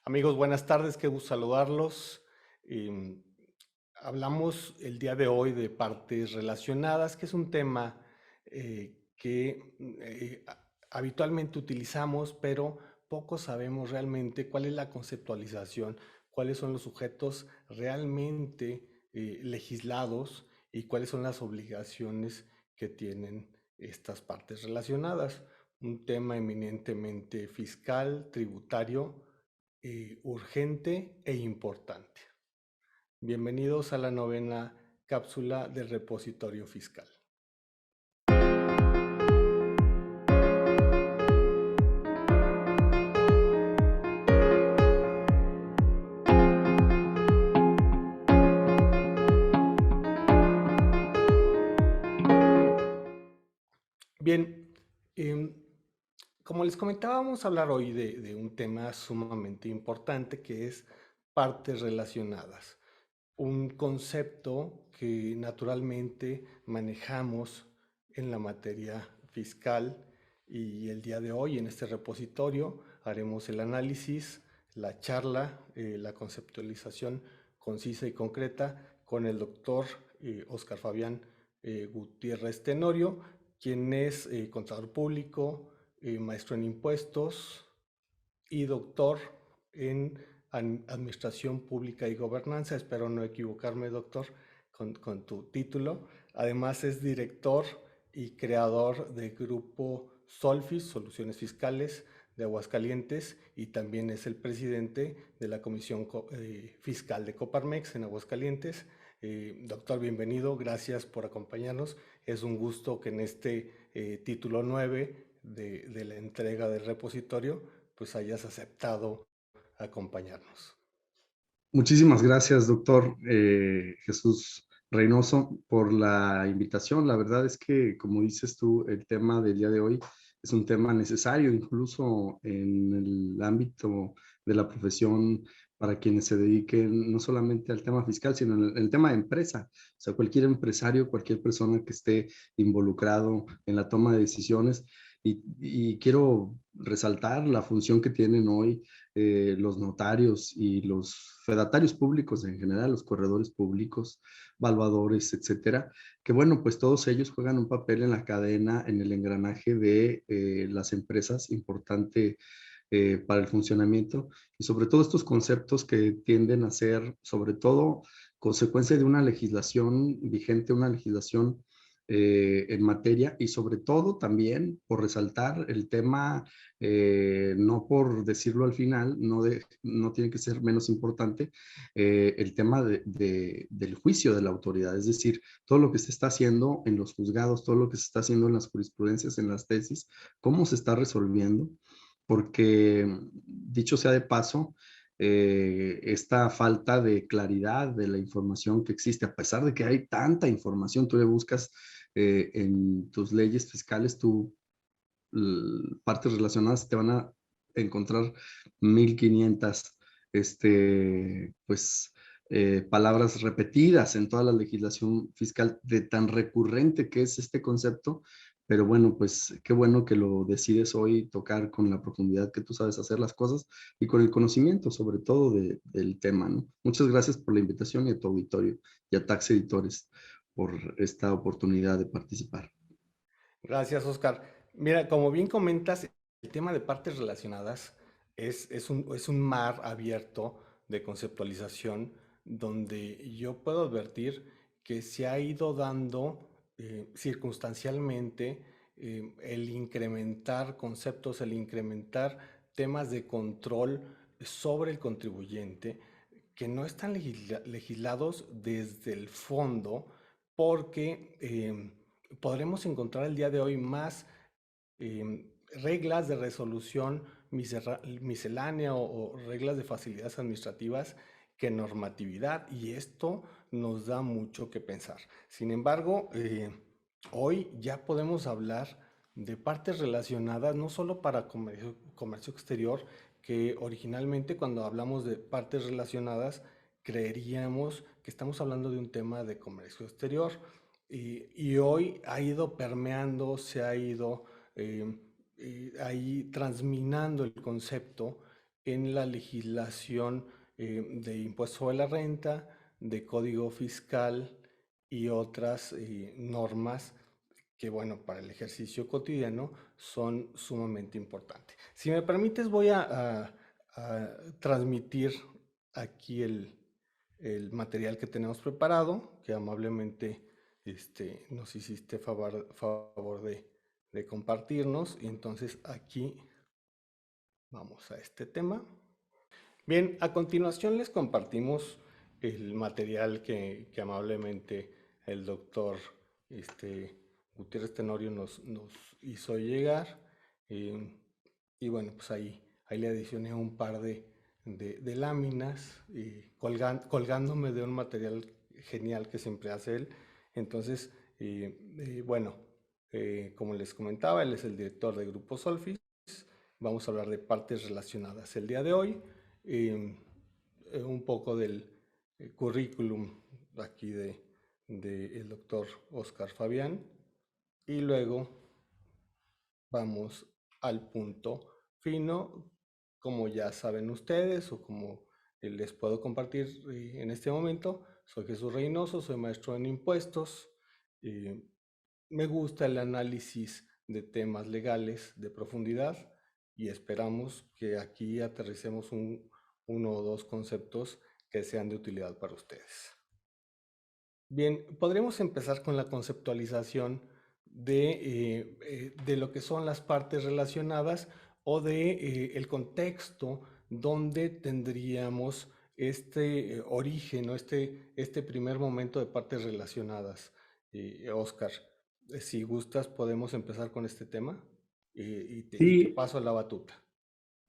Amigos, buenas tardes, qué gusto saludarlos. Em, Hablamos el día de hoy de partes relacionadas, que es un tema que habitualmente utilizamos, pero poco sabemos realmente cuál es la conceptualización, cuáles son los sujetos realmente legislados y cuáles son las obligaciones que tienen estas partes relacionadas. Un tema eminentemente fiscal, tributario, urgente e importante. Bienvenidos a la novena cápsula del repositorio fiscal. Bien, em, como les comentaba, vamos a hablar hoy de un tema sumamente importante que es partes relacionadas. Un concepto que naturalmente manejamos en la materia fiscal y el día de hoy en este repositorio haremos el análisis, la charla, la conceptualización concisa y concreta con el doctor Oscar Fabián Gutiérrez Tenorio, quien es contador público, maestro en impuestos y doctor en Administración Pública y Gobernanza. Espero no equivocarme, doctor, con tu título. Además es director y creador del grupo Solfis, Soluciones Fiscales de Aguascalientes, y también es el presidente de la Comisión Fiscal de Coparmex en Aguascalientes. Doctor, bienvenido, gracias por acompañarnos. Es un gusto que en este título 9 de la entrega del repositorio pues hayas aceptado acompañarnos. Muchísimas gracias, doctor Jesús Reynoso, por la invitación. La verdad es que, como dices tú, el tema del día de hoy es un tema necesario, incluso en el ámbito de la profesión, para quienes se dediquen no solamente al tema fiscal, sino en el tema de empresa. O sea, cualquier empresario, cualquier persona que esté involucrado en la toma de decisiones. Y quiero resaltar la función que tienen hoy los notarios y los fedatarios públicos en general, los corredores públicos, valuadores, etcétera, que bueno, pues todos ellos juegan un papel en la cadena, en el engranaje de las empresas, importante para el funcionamiento, y sobre todo estos conceptos que tienden a ser, sobre todo, consecuencia de una legislación vigente, una legislación en materia, y sobre todo también por resaltar el tema, no por decirlo al final, no tiene que ser menos importante, el tema del juicio de la autoridad, es decir, todo lo que se está haciendo en los juzgados, todo lo que se está haciendo en las jurisprudencias, en las tesis, cómo se está resolviendo, porque dicho sea de paso, esta falta de claridad de la información que existe, a pesar de que hay tanta información, tú le buscas en tus leyes fiscales, partes relacionadas, te van a encontrar 1500 pues, palabras repetidas en toda la legislación fiscal de tan recurrente que es este concepto. Pero bueno, pues qué bueno que lo decides hoy tocar con la profundidad que tú sabes hacer las cosas y con el conocimiento sobre todo del tema, ¿no? Muchas gracias por la invitación y a tu auditorio y a Tax Editores por esta oportunidad de participar. Gracias, Oscar. Mira, como bien comentas, el tema de partes relacionadas es un mar abierto de conceptualización donde yo puedo advertir que se ha ido dando circunstancialmente el incrementar conceptos, el incrementar temas de control sobre el contribuyente que no están legislados desde el fondo porque podremos encontrar el día de hoy más reglas de resolución miscelánea o reglas de facilidades administrativas que normatividad, y esto nos da mucho que pensar. Sin embargo, hoy ya podemos hablar de partes relacionadas no solo para comercio exterior, que originalmente cuando hablamos de partes relacionadas creeríamos que estamos hablando de un tema de comercio exterior, y hoy ha ido permeando, se ha ido ahí transminando el concepto en la legislación de impuesto sobre la renta, de código fiscal y otras normas que, bueno, para el ejercicio cotidiano son sumamente importantes. Si me permites, voy a transmitir aquí el material que tenemos preparado, que amablemente nos hiciste favor de compartirnos. Y entonces aquí vamos a este tema. Bien, a continuación les compartimos el material que amablemente el doctor Gutiérrez Tenorio nos hizo llegar. eh, y bueno, pues ahí le adicioné un par de láminas, colgándome de un material genial que siempre hace él. Entonces, bueno, como les comentaba, él es el director de Grupo Solfis. Vamos a hablar de partes relacionadas el día de hoy. eh, un poco del currículum aquí de el doctor Oscar Fabián, y luego vamos al punto fino, como ya saben ustedes o como les puedo compartir en este momento. Soy Jesús Reynoso, soy maestro en impuestos. eh, Me gusta el análisis de temas legales de profundidad y esperamos que aquí aterricemos uno o dos conceptos que sean de utilidad para ustedes. Bien, podremos empezar con la conceptualización de lo que son las partes relacionadas o de el contexto donde tendríamos origen o este primer momento de partes relacionadas. Oscar, si gustas, podemos empezar con este tema y te Sí, paso la batuta.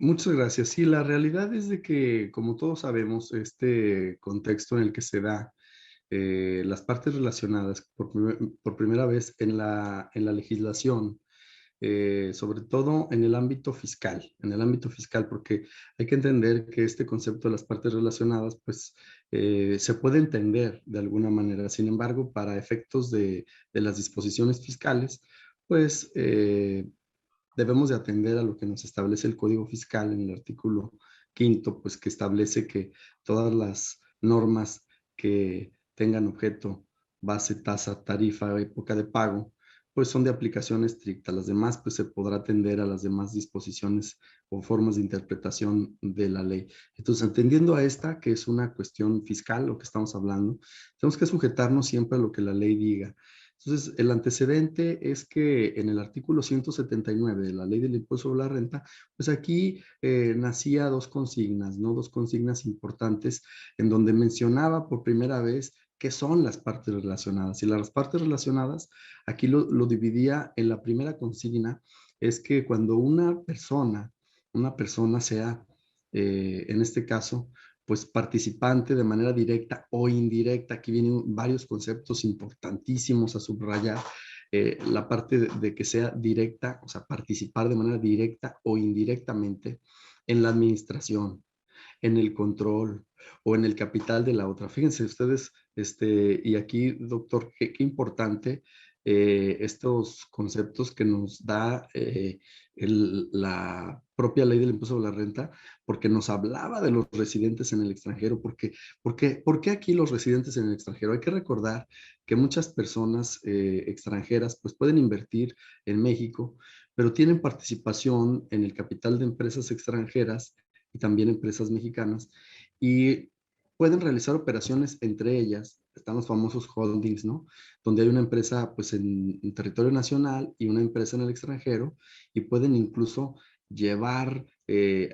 muchas gracias. Sí, la realidad es de que, como todos sabemos, este contexto en el que se da las partes relacionadas por primera vez en la legislación, sobre todo en el ámbito fiscal, porque hay que entender que este concepto de las partes relacionadas, pues, se puede entender de alguna manera. Sin embargo, para efectos de las disposiciones fiscales, pues, debemos de atender a lo que nos establece el Código Fiscal en el artículo quinto, pues que establece que todas las normas que tengan objeto, base, tasa, tarifa, época de pago, pues son de aplicación estricta. Las demás, pues se podrá atender a las demás disposiciones o formas de interpretación de la ley. Entonces, entendiendo a esta, que es una cuestión fiscal, lo que estamos hablando, tenemos que sujetarnos siempre a lo que la ley diga. Entonces, el antecedente es que en el artículo 179 de la Ley del Impuesto sobre la Renta, pues aquí nacía dos consignas, ¿no? Dos consignas importantes en donde mencionaba por primera vez qué son las partes relacionadas. Y las partes relacionadas, aquí lo dividía en la primera consigna, es que cuando una persona sea, en este caso, pues participante de manera directa o indirecta. Aquí vienen varios conceptos importantísimos a subrayar. La parte de que sea directa, o sea, participar de manera directa o indirectamente en la administración, en el control o en el capital de la otra. Fíjense ustedes, y aquí, doctor, qué importante estos conceptos que nos da la propia ley del impuesto sobre la renta, porque nos hablaba de los residentes en el extranjero. ¿Por qué aquí los residentes en el extranjero? Hay que recordar que muchas personas extranjeras pues pueden invertir en México, pero tienen participación en el capital de empresas extranjeras y también empresas mexicanas, y pueden realizar operaciones entre ellas. Están los famosos holdings, ¿no? Donde hay una empresa pues en territorio nacional y una empresa en el extranjero, y pueden incluso llevar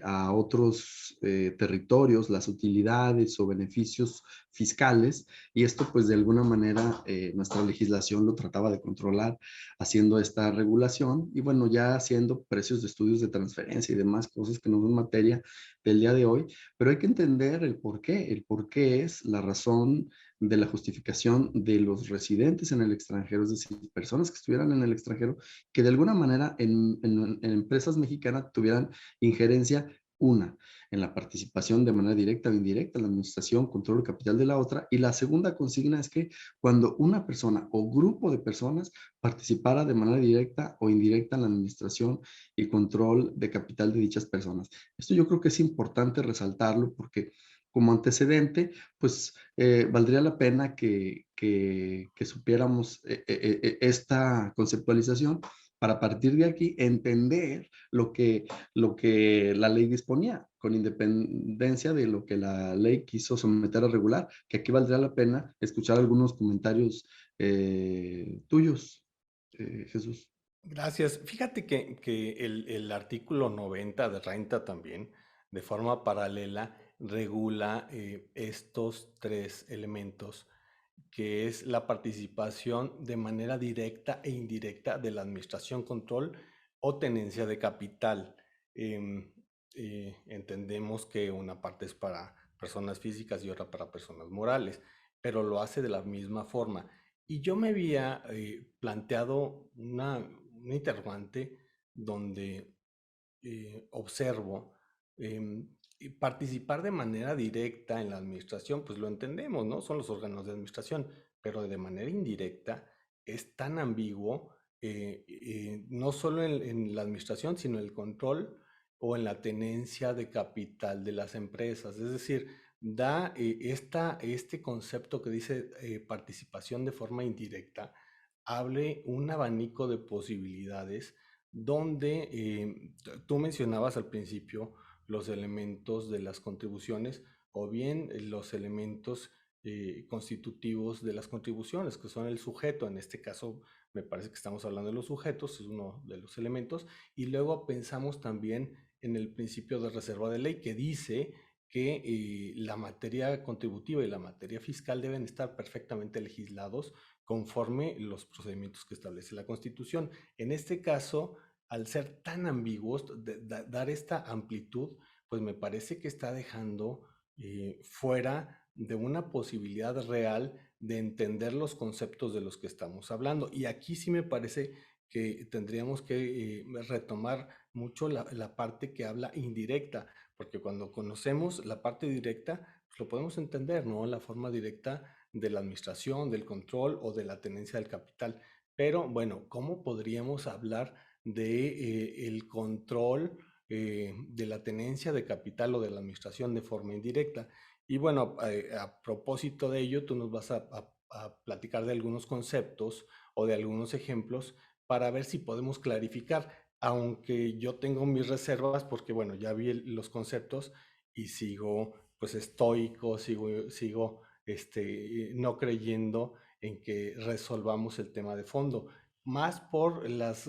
a otros territorios las utilidades o beneficios fiscales, y esto pues de alguna manera nuestra legislación lo trataba de controlar haciendo esta regulación, y bueno, ya haciendo precios de estudios de transferencia y demás cosas que no son materia del día de hoy. Pero hay que entender el por qué es la razón de la justificación de los residentes en el extranjero, es decir, personas que estuvieran en el extranjero, que de alguna manera en empresas mexicanas tuvieran injerencia Una, en la participación de manera directa o indirecta en la administración, control o capital de la otra. Y la segunda consigna es que cuando una persona o grupo de personas participara de manera directa o indirecta en la administración y control de capital de dichas personas. Esto yo creo que es importante resaltarlo porque como antecedente, pues valdría la pena que supiéramos esta conceptualización para a partir de aquí entender lo que la ley disponía, con independencia de lo que la ley quiso someter a regular, que aquí valdría la pena escuchar algunos comentarios tuyos, Jesús. Gracias. Fíjate que el artículo 90 de renta también, de forma paralela, regula estos tres elementos, que es la participación de manera directa e indirecta de la administración, control o tenencia de capital. Em, Entendemos que una parte es para personas físicas y otra para personas morales, pero lo hace de la misma forma. Y yo me había planteado una interrogante donde observo y participar de manera directa en la administración, pues lo entendemos, ¿no? Son los órganos de administración, pero de manera indirecta es tan ambiguo, no solo en la administración, sino en el control o en la tenencia de capital de las empresas. Es decir, da este concepto que dice participación de forma indirecta, abre un abanico de posibilidades donde tú mencionabas al principio los elementos de las contribuciones o bien los elementos constitutivos de las contribuciones, que son el sujeto. En este caso, me parece que estamos hablando de los sujetos, es uno de los elementos. Y luego pensamos también en el principio de reserva de ley, que dice que la materia contributiva y la materia fiscal deben estar perfectamente legislados conforme los procedimientos que establece la Constitución. En este caso, al ser tan ambiguos, dar esta amplitud, pues me parece que está dejando fuera de una posibilidad real de entender los conceptos de los que estamos hablando. Y aquí sí me parece que tendríamos que retomar mucho la parte que habla indirecta, porque cuando conocemos la parte directa, pues lo podemos entender, ¿no? La forma directa de la administración, del control o de la tenencia del capital. Pero bueno, ¿cómo podríamos hablar de el control de la tenencia de capital o de la administración de forma indirecta? Y bueno, a propósito de ello, tú nos vas a platicar de algunos conceptos o de algunos ejemplos para ver si podemos clarificar, aunque yo tengo mis reservas porque bueno, ya vi los conceptos y sigo pues estoico, sigo no creyendo en que resolvamos el tema de fondo, más por las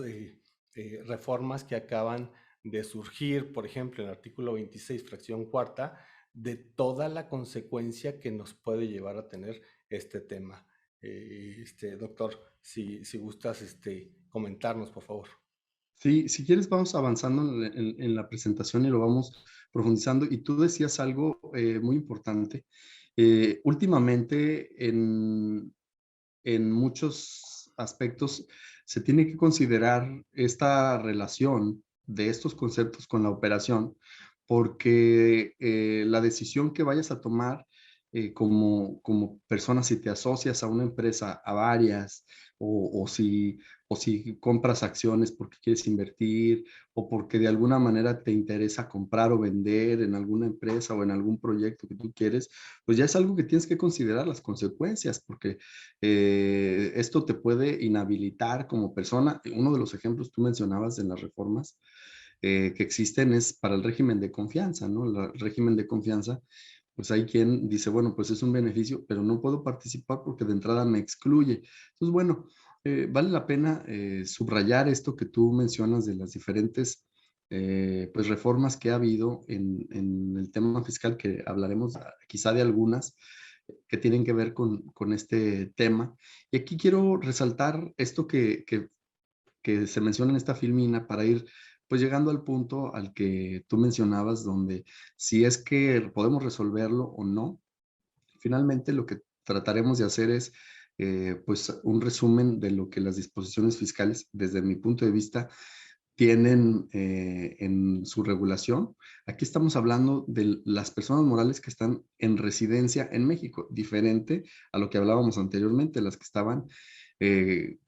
reformas que acaban de surgir, por ejemplo, en el artículo 26, fracción cuarta, de toda la consecuencia que nos puede llevar a tener este tema. Doctor, si gustas comentarnos, por favor. Sí, si quieres vamos avanzando en la presentación y lo vamos profundizando. Y tú decías algo muy importante. Últimamente en muchos aspectos se tiene que considerar esta relación de estos conceptos con la operación, porque la decisión que vayas a tomar como persona, si te asocias a una empresa, a varias, o, o si, o si compras acciones porque quieres invertir, o porque de alguna manera te interesa comprar o vender en alguna empresa o en algún proyecto que tú quieres, pues ya es algo que tienes que considerar las consecuencias, porque esto te puede inhabilitar como persona. Uno de los ejemplos tú mencionabas en las reformas que existen es para el régimen de confianza, ¿no? El régimen de confianza, pues hay quien dice, bueno, pues es un beneficio, pero no puedo participar porque de entrada me excluye. Entonces, bueno, vale la pena subrayar esto que tú mencionas de las diferentes pues reformas que ha habido en el tema fiscal, que hablaremos quizá de algunas que tienen que ver con este tema. Y aquí quiero resaltar esto que se menciona en esta filmina para ir pues llegando al punto al que tú mencionabas, donde si es que podemos resolverlo o no. Finalmente lo que trataremos de hacer es pues un resumen de lo que las disposiciones fiscales, desde mi punto de vista, tienen en su regulación. Aquí estamos hablando de las personas morales que están en residencia en México, diferente a lo que hablábamos anteriormente, las que estaban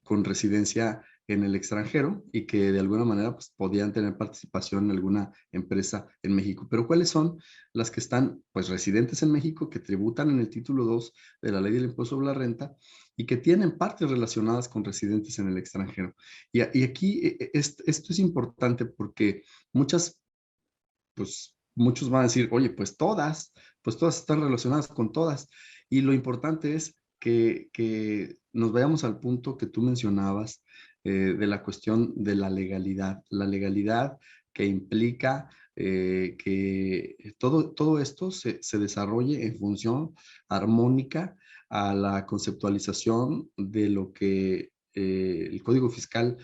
con residencia en el extranjero y que de alguna manera pues, podían tener participación en alguna empresa en México. Pero ¿cuáles son las que están pues residentes en México, que tributan en el título 2 de la ley del impuesto sobre la renta y que tienen partes relacionadas con residentes en el extranjero? Y aquí esto es importante porque muchas, pues muchos van a decir, oye, pues todas están relacionadas con todas. Y lo importante es que nos vayamos al punto que tú mencionabas de la cuestión de la legalidad que implica que todo esto se desarrolle en función armónica a la conceptualización de lo que el Código Fiscal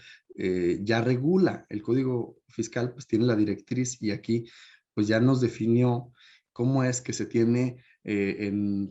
ya regula. El Código Fiscal pues tiene la directriz y aquí pues ya nos definió cómo es que se tiene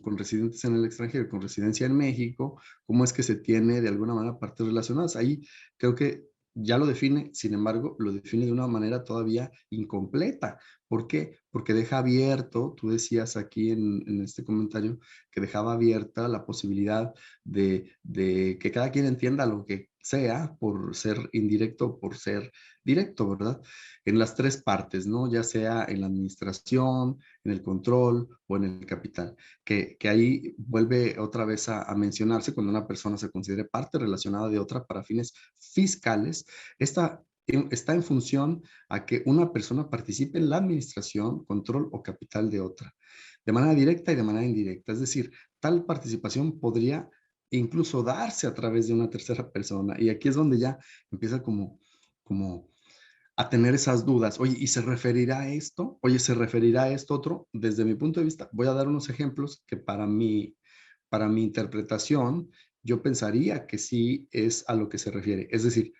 con residentes en el extranjero, con residencia en México, cómo es que se tiene de alguna manera partes relacionadas. Ahí creo que ya lo define, sin embargo, lo define de una manera todavía incompleta. ¿Por qué? Porque deja abierto, tú decías aquí en este comentario, que dejaba abierta la posibilidad de que cada quien entienda lo que sea por ser indirecto o por ser directo, ¿verdad? En las tres partes, ¿no? Ya sea en la administración, en el control o en el capital, que ahí vuelve otra vez a mencionarse cuando una persona se considere parte relacionada de otra para fines fiscales. Esta está en función a que una persona participe en la administración, control o capital de otra, de manera directa y de manera indirecta. Es decir, tal participación podría incluso darse a través de una tercera persona. Y aquí es donde ya empieza como a tener esas dudas. Oye, ¿y se referirá a esto? Oye, ¿se referirá a esto otro? Desde mi punto de vista, voy a dar unos ejemplos que para mi interpretación, yo pensaría que sí es a lo que se refiere. Es decir,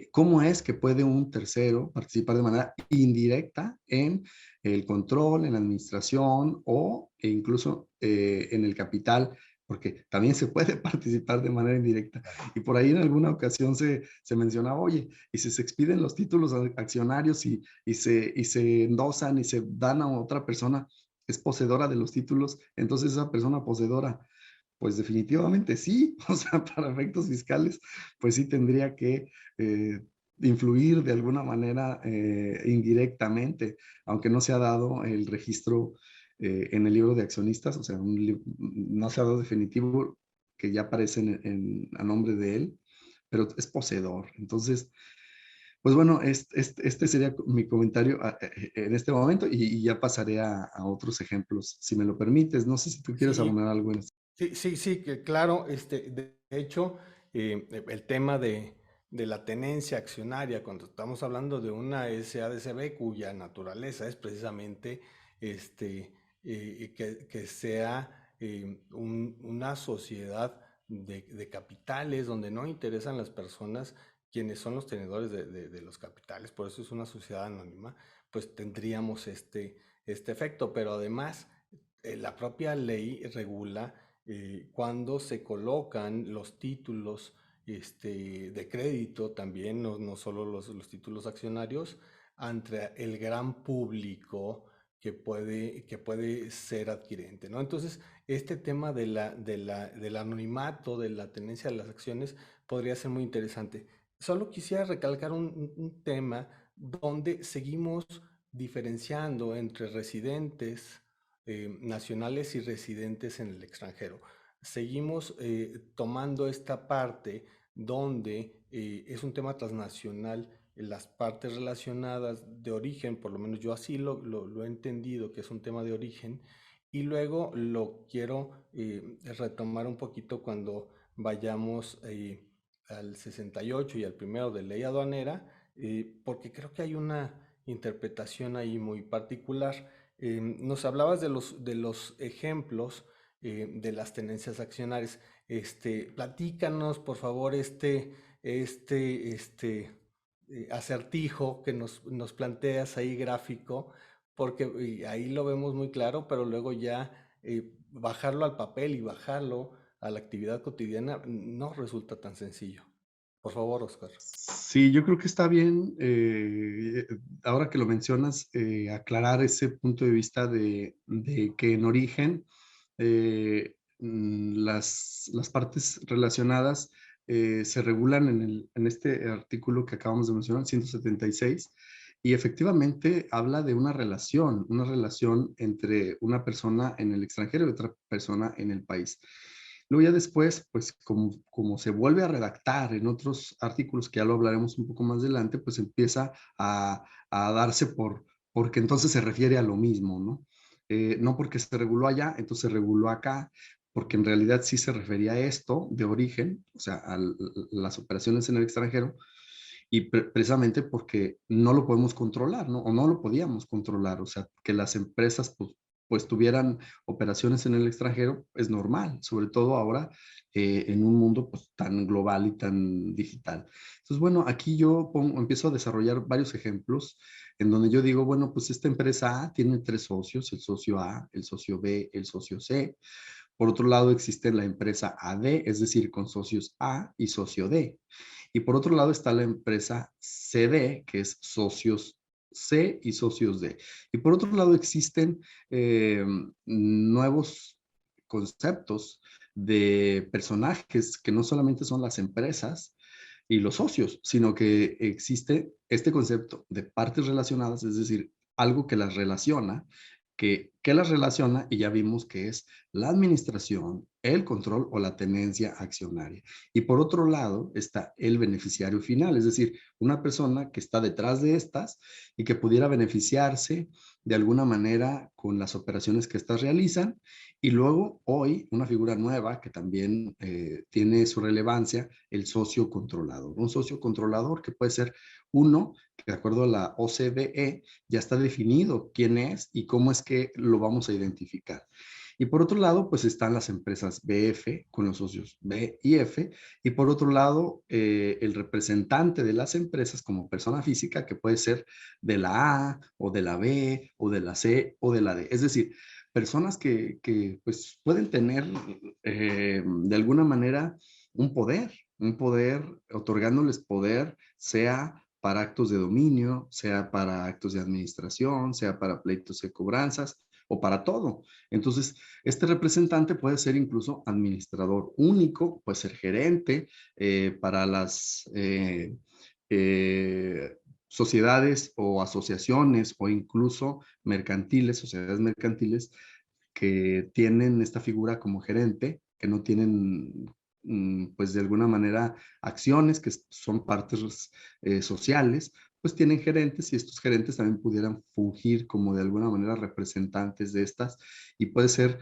¿cómo es que puede un tercero participar de manera indirecta en el control, en la administración o e incluso en el capital? Porque también se puede participar de manera indirecta. Y por ahí en alguna ocasión se mencionaba, oye, y si se expiden los títulos accionarios y se endosan y se dan a otra persona, es poseedora de los títulos, entonces esa persona poseedora, pues definitivamente sí, o sea, para efectos fiscales, pues sí tendría que influir de alguna manera indirectamente, aunque no se ha dado el registro en el libro de accionistas, o sea, no se ha dado definitivo que ya aparece a nombre de él, pero es poseedor. Entonces, pues bueno, este sería mi comentario en este momento y ya pasaré a otros ejemplos, si me lo permites. No sé si tú quieres Sí, abonar algo en esto. sí, sí, sí, que claro, de hecho, el tema de la tenencia accionaria, cuando estamos hablando de una SADCB cuya naturaleza es precisamente que sea una sociedad de capitales donde no interesan las personas quienes son los tenedores de los capitales, por eso es una sociedad anónima, pues tendríamos este efecto, pero además la propia ley regula cuando se colocan los títulos de crédito también, no solo los títulos accionarios, ante el gran público que puede ser adquirente, ¿no? Entonces, este tema del anonimato, de la tenencia de las acciones, podría ser muy interesante. Solo quisiera recalcar un tema donde seguimos diferenciando entre residentes nacionales y residentes en el extranjero. Seguimos tomando esta parte donde es un tema transnacional, las partes relacionadas de origen, por lo menos yo así lo he entendido, que es un tema de origen, y luego lo quiero retomar un poquito cuando vayamos al 68 y al primero de ley aduanera, porque creo que hay una interpretación ahí muy particular. Nos hablabas de los ejemplos de las tenencias accionarias. Platícanos, por favor, acertijo que nos planteas ahí gráfico, porque ahí lo vemos muy claro, pero luego ya bajarlo al papel y bajarlo a la actividad cotidiana no resulta tan sencillo. Por favor, Oscar. Sí, yo creo que está bien, ahora que lo mencionas, aclarar ese punto de vista de que en origen las partes relacionadas se regulan en este artículo que acabamos de mencionar, 176, y efectivamente habla de una relación entre una persona en el extranjero y otra persona en el país. Luego ya después, pues como se vuelve a redactar en otros artículos, que ya lo hablaremos un poco más adelante, pues empieza a darse porque entonces se refiere a lo mismo, ¿no? No porque se reguló allá, entonces se reguló acá, porque en realidad sí se refería a esto de origen, o sea, las operaciones en el extranjero, y precisamente porque no lo podemos controlar, ¿no? O no lo podíamos controlar, o sea, que las empresas pues tuvieran operaciones en el extranjero es normal, sobre todo ahora en un mundo pues tan global y tan digital. Entonces, bueno, aquí yo empiezo a desarrollar varios ejemplos en donde yo digo, bueno, pues esta empresa A tiene tres socios, el socio A, el socio B, el socio C. Por otro lado, existe la empresa AD, es decir, con socios A y socio D. Y por otro lado está la empresa CD, que es socios C y socios D. Y por otro lado existen nuevos conceptos de personajes que no solamente son las empresas y los socios, sino que existe este concepto de partes relacionadas, es decir, algo que las relaciona, que las relaciona y ya vimos que es la administración, el control o la tenencia accionaria. Y por otro lado está el beneficiario final, es decir, una persona que está detrás de estas y que pudiera beneficiarse de alguna manera con las operaciones que éstas realizan. Y luego hoy una figura nueva que también tiene su relevancia, el socio controlador. Un socio controlador que puede ser uno que de acuerdo a la OCDE ya está definido quién es y cómo es que lo vamos a identificar. Y por otro lado, pues están las empresas BF con los socios B y F. Y por otro lado, el representante de las empresas como persona física, que puede ser de la A o de la B o de la C o de la D. Es decir, personas que pues pueden tener de alguna manera un poder, otorgándoles poder, sea para actos de dominio, sea para actos de administración, sea para pleitos de cobranzas o para todo. Entonces, este representante puede ser incluso administrador único, puede ser gerente para las eh, sociedades o asociaciones o incluso mercantiles, sociedades mercantiles que tienen esta figura como gerente, que no tienen pues de alguna manera acciones que son partes sociales, pues tienen gerentes y estos gerentes también pudieran fungir como de alguna manera representantes de estas y puede ser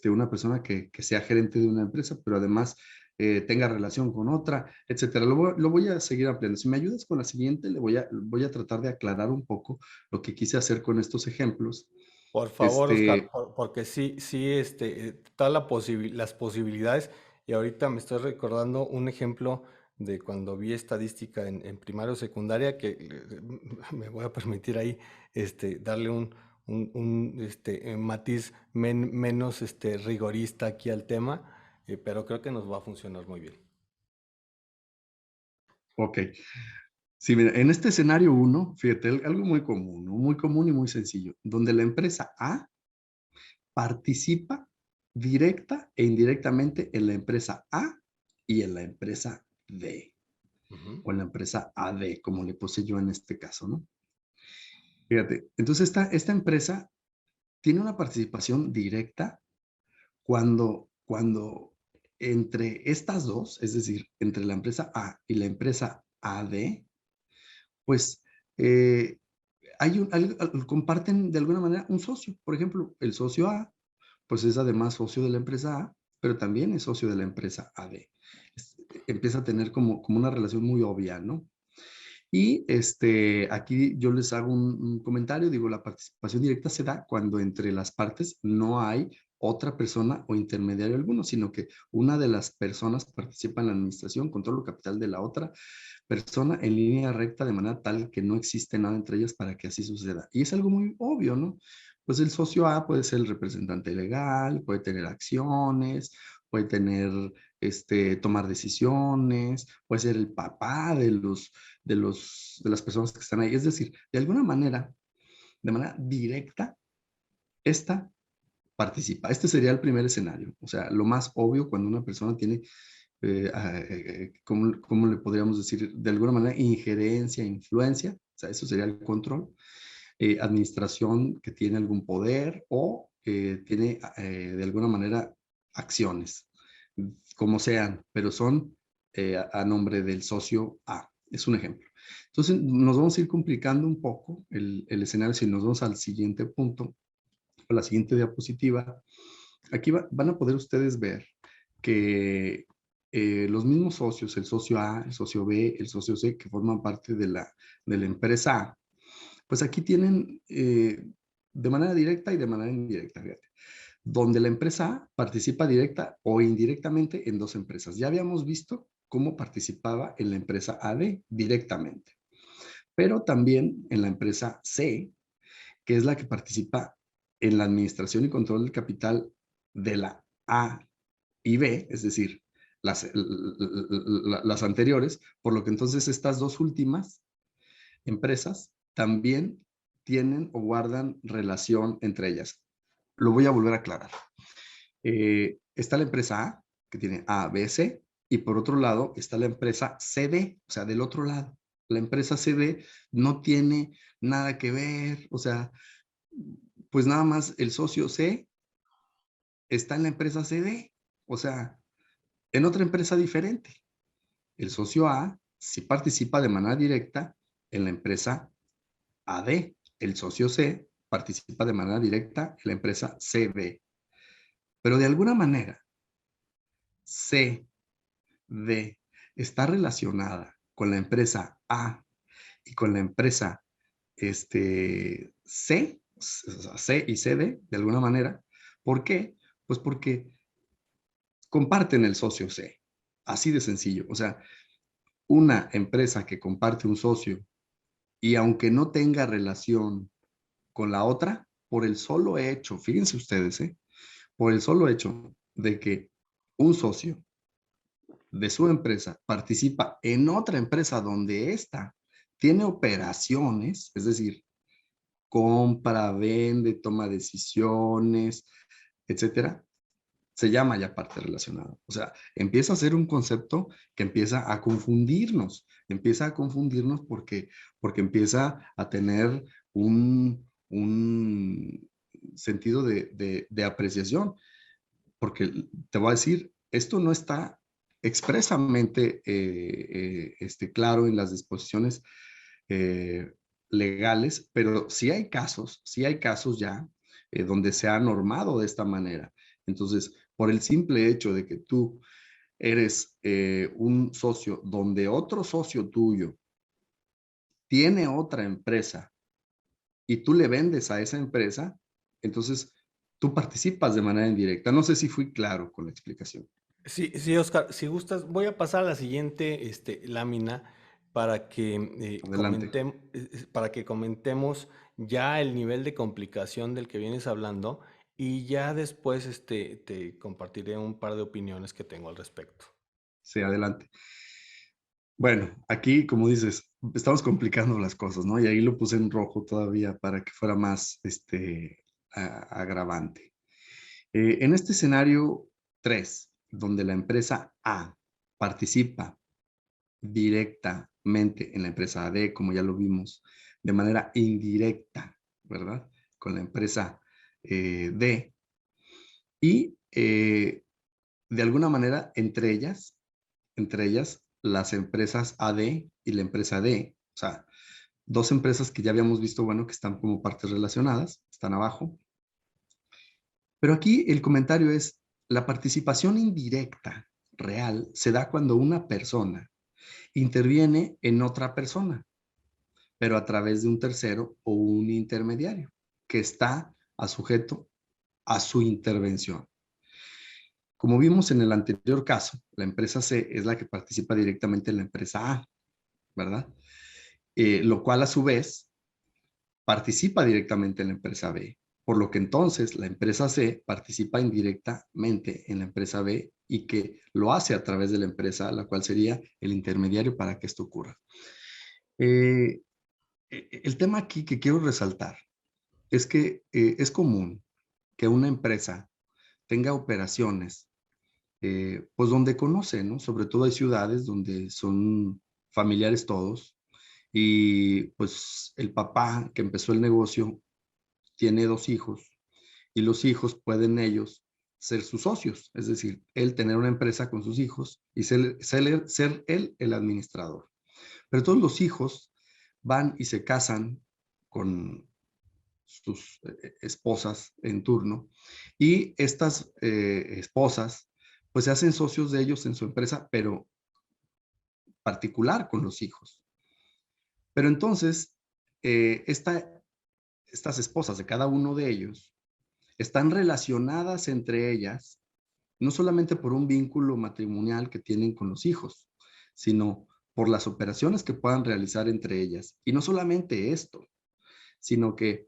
una persona que sea gerente de una empresa, pero además tenga relación con otra, etcétera. Lo voy a seguir ampliando. Si me ayudas con la siguiente, voy a tratar de aclarar un poco lo que quise hacer con estos ejemplos. Por favor, Oscar, Este, porque sí, sí, todas las posibilidades, y ahorita me estoy recordando un ejemplo de cuando vi estadística en primaria o secundaria, que me voy a permitir ahí, darle un matiz menos, rigorista aquí al tema, pero creo que nos va a funcionar muy bien. ok. Sí, mira, en este escenario uno, fíjate, algo muy común, ¿no? Muy común y muy sencillo, donde la empresa A participa directa e indirectamente en la empresa A y en la empresa B, Ujú. o en la empresa AD, como le puse yo en este caso, ¿no? Fíjate, entonces esta empresa tiene una participación directa cuando entre estas dos, es decir, entre la empresa A y la empresa AD, pues eh, comparten de alguna manera un socio. Por ejemplo, el socio A, pues es además socio de la empresa A, pero también es socio de la empresa AD. Empieza a tener como una relación muy obvia, ¿no? Y aquí yo les hago un comentario, digo, la participación directa se da cuando entre las partes no hay otra persona o intermediario alguno, sino que una de las personas participa en la administración, control o capital de la otra persona en línea recta de manera tal que no existe nada entre ellas para que así suceda. Y es algo muy obvio, ¿no? Pues el socio A puede ser el representante legal, puede tener acciones, puede tener tomar decisiones, puede ser el papá de las personas que están ahí. Es decir, de manera directa, esta participa. Este sería el primer escenario. O sea, lo más obvio cuando una persona tiene, ¿cómo le podríamos decir? De alguna manera, injerencia, influencia. O sea, eso sería el control. Administración que tiene algún poder o tiene de alguna manera acciones, como sean, pero son a nombre del socio A. Es un ejemplo. Entonces, nos vamos a ir complicando un poco el escenario si nos vamos al siguiente punto, a la siguiente diapositiva. Aquí van a poder ustedes ver que los mismos socios, el socio A, el socio B, el socio C, que forman parte de la empresa A, pues aquí tienen de manera directa y de manera indirecta, fíjate, donde la empresa A participa directa o indirectamente en dos empresas. Ya habíamos visto cómo participaba en la empresa AD directamente, pero también en la empresa C, que es la que participa en la administración y control del capital de la A y B, es decir, las anteriores, por lo que entonces estas dos últimas empresas también tienen o guardan relación entre ellas. Lo voy a volver a aclarar. Está la empresa A, que tiene A, B, C, y por otro lado está la empresa CD, o sea, del otro lado. La empresa CD no tiene nada que ver, o sea, pues nada más el socio C está en la empresa CD, o sea, en otra empresa diferente. El socio A sí participa de manera directa en la empresa AD. El socio C participa de manera directa en la empresa CB. Pero de alguna manera, CD está relacionada con la empresa A y con la empresa C, C y CD, de alguna manera. ¿Por qué? Pues porque comparten el socio C. Así de sencillo. O sea, una empresa que comparte un socio y aunque no tenga relación con la otra, por el solo hecho, fíjense ustedes, por el solo hecho de que un socio de su empresa participa en otra empresa donde ésta tiene operaciones, es decir, compra, vende, toma decisiones, etcétera, se llama ya parte relacionada. O sea, empieza a ser un concepto que empieza a confundirnos porque empieza a tener un sentido de apreciación. Porque te voy a decir, esto no está expresamente claro en las disposiciones eh, legales, pero sí hay casos ya donde se ha normado de esta manera. Entonces, por el simple hecho de que tú eres un socio donde otro socio tuyo tiene otra empresa y tú le vendes a esa empresa, entonces tú participas de manera indirecta. No sé si fui claro con la explicación. Sí, sí, Oscar, si gustas, voy a pasar a la siguiente lámina para que Adelante. para que comentemos ya el nivel de complicación del que vienes hablando y ya después te compartiré un par de opiniones que tengo al respecto. Sí, adelante. Bueno, aquí, como dices, estamos complicando las cosas, ¿no? Y ahí lo puse en rojo todavía para que fuera más, agravante. En este escenario 3, donde la empresa A participa directamente en la empresa D, como ya lo vimos, de manera indirecta, ¿verdad? Con la empresa D. Y de alguna manera, entre ellas, las empresas AD y la empresa D. O sea, dos empresas que ya habíamos visto, bueno, que están como partes relacionadas, están abajo. Pero aquí el comentario es, la participación indirecta real se da cuando una persona interviene en otra persona, pero a través de un tercero o un intermediario que está sujeto a su intervención. Como vimos en el anterior caso, la empresa C es la que participa directamente en la empresa A, ¿verdad? Lo cual a su vez participa directamente en la empresa B. por lo que entonces la empresa C participa indirectamente en la empresa B y que lo hace a través de la empresa, la cual sería el intermediario para que esto ocurra. Eh, el tema aquí que quiero resaltar es que es común que una empresa tenga operaciones, pues donde conoce, ¿no? Sobre todo hay ciudades donde son familiares todos y pues el papá que empezó el negocio tiene 2 hijos y los hijos pueden ellos ser sus socios, es decir, él tener una empresa con sus hijos y ser él el administrador. Pero todos los hijos van y se casan con sus esposas en turno y estas esposas pues se hacen socios de ellos en su empresa, pero particular con los hijos. Pero entonces, estas esposas de cada uno de ellos están relacionadas entre ellas, no solamente por un vínculo matrimonial que tienen con los hijos, sino por las operaciones que puedan realizar entre ellas. Y no solamente esto, sino que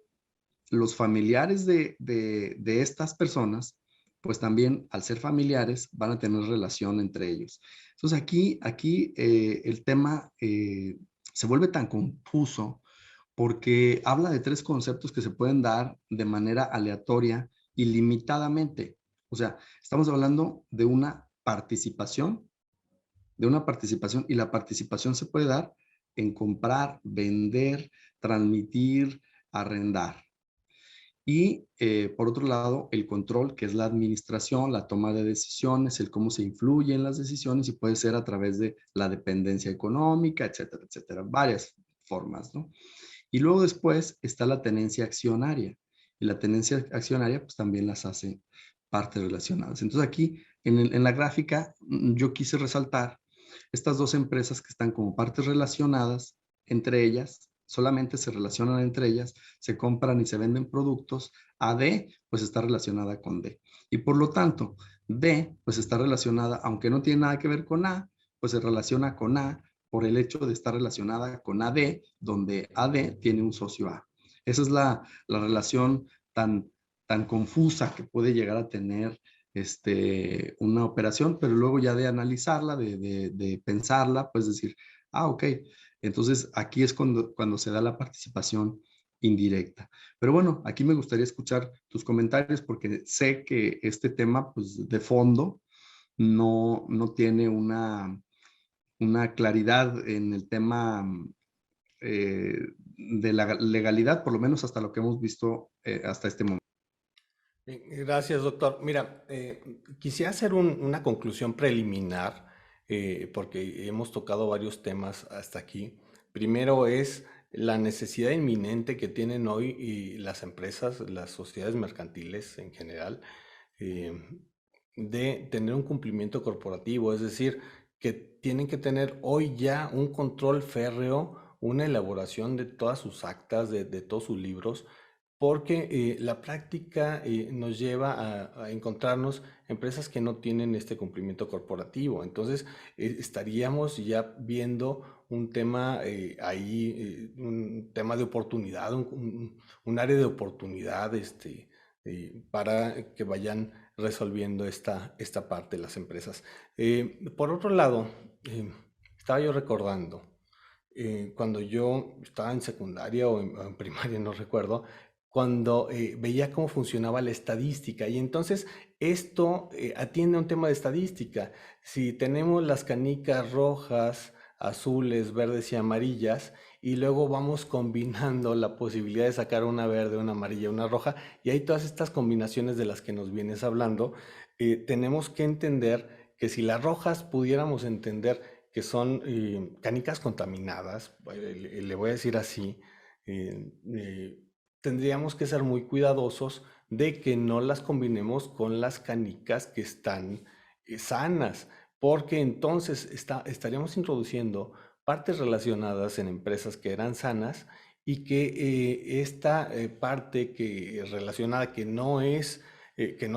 los familiares de estas personas, pues también al ser familiares van a tener relación entre ellos. Entonces aquí el tema se vuelve tan confuso porque habla de 3 conceptos que se pueden dar de manera aleatoria y limitadamente. O sea, estamos hablando de una participación y la participación se puede dar en comprar, vender, transmitir, arrendar. Y por otro lado, el control, que es la administración, la toma de decisiones, el cómo se influye en las decisiones y puede ser a través de la dependencia económica, etcétera, etcétera. Varias formas, ¿no? Y luego después está la tenencia accionaria. Y la tenencia accionaria pues también las hace partes relacionadas. Entonces aquí en la gráfica yo quise resaltar estas 2 empresas que están como partes relacionadas entre ellas, solamente se relacionan entre ellas, se compran y se venden productos. A D pues está relacionada con D. Y por lo tanto, D pues está relacionada, aunque no tiene nada que ver con A, pues se relaciona con A por el hecho de estar relacionada con AD, donde AD tiene un socio A. Esa es la relación tan confusa que puede llegar a tener una operación, pero luego ya de analizarla, de pensarla, pues decir, ok, entonces aquí es cuando se da la participación indirecta. Pero bueno, aquí me gustaría escuchar tus comentarios porque sé que este tema, pues de fondo, no tiene una claridad en el tema de la legalidad, por lo menos hasta lo que hemos visto hasta este momento. Gracias, doctor. Mira, quisiera hacer una conclusión preliminar, porque hemos tocado varios temas hasta aquí. Primero es la necesidad inminente que tienen hoy las empresas, las sociedades mercantiles en general, eh, de tener un cumplimiento corporativo, es decir, que tienen que tener hoy ya un control férreo, una elaboración de todas sus actas, de todos sus libros, porque la práctica nos lleva a encontrarnos empresas que no tienen este cumplimiento corporativo. Entonces, estaríamos ya viendo un tema ahí, un tema de oportunidad, un área de oportunidad para que vayan resolviendo esta parte de las empresas. Por otro lado, estaba yo recordando, cuando yo estaba en secundaria o en primaria, no recuerdo, cuando veía cómo funcionaba la estadística. Y entonces esto atiende a un tema de estadística. Si tenemos las canicas rojas, azules, verdes y amarillas, y luego vamos combinando la posibilidad de sacar una verde, una amarilla, una roja, y hay todas estas combinaciones de las que nos vienes hablando, tenemos que entender que si las rojas pudiéramos entender que son canicas contaminadas, le voy a decir así, eh, eh, tendríamos que ser muy cuidadosos de que no las combinemos con las canicas que están sanas, porque entonces estaríamos introduciendo partes relacionadas en empresas que eran sanas y que esta parte que relacionada que no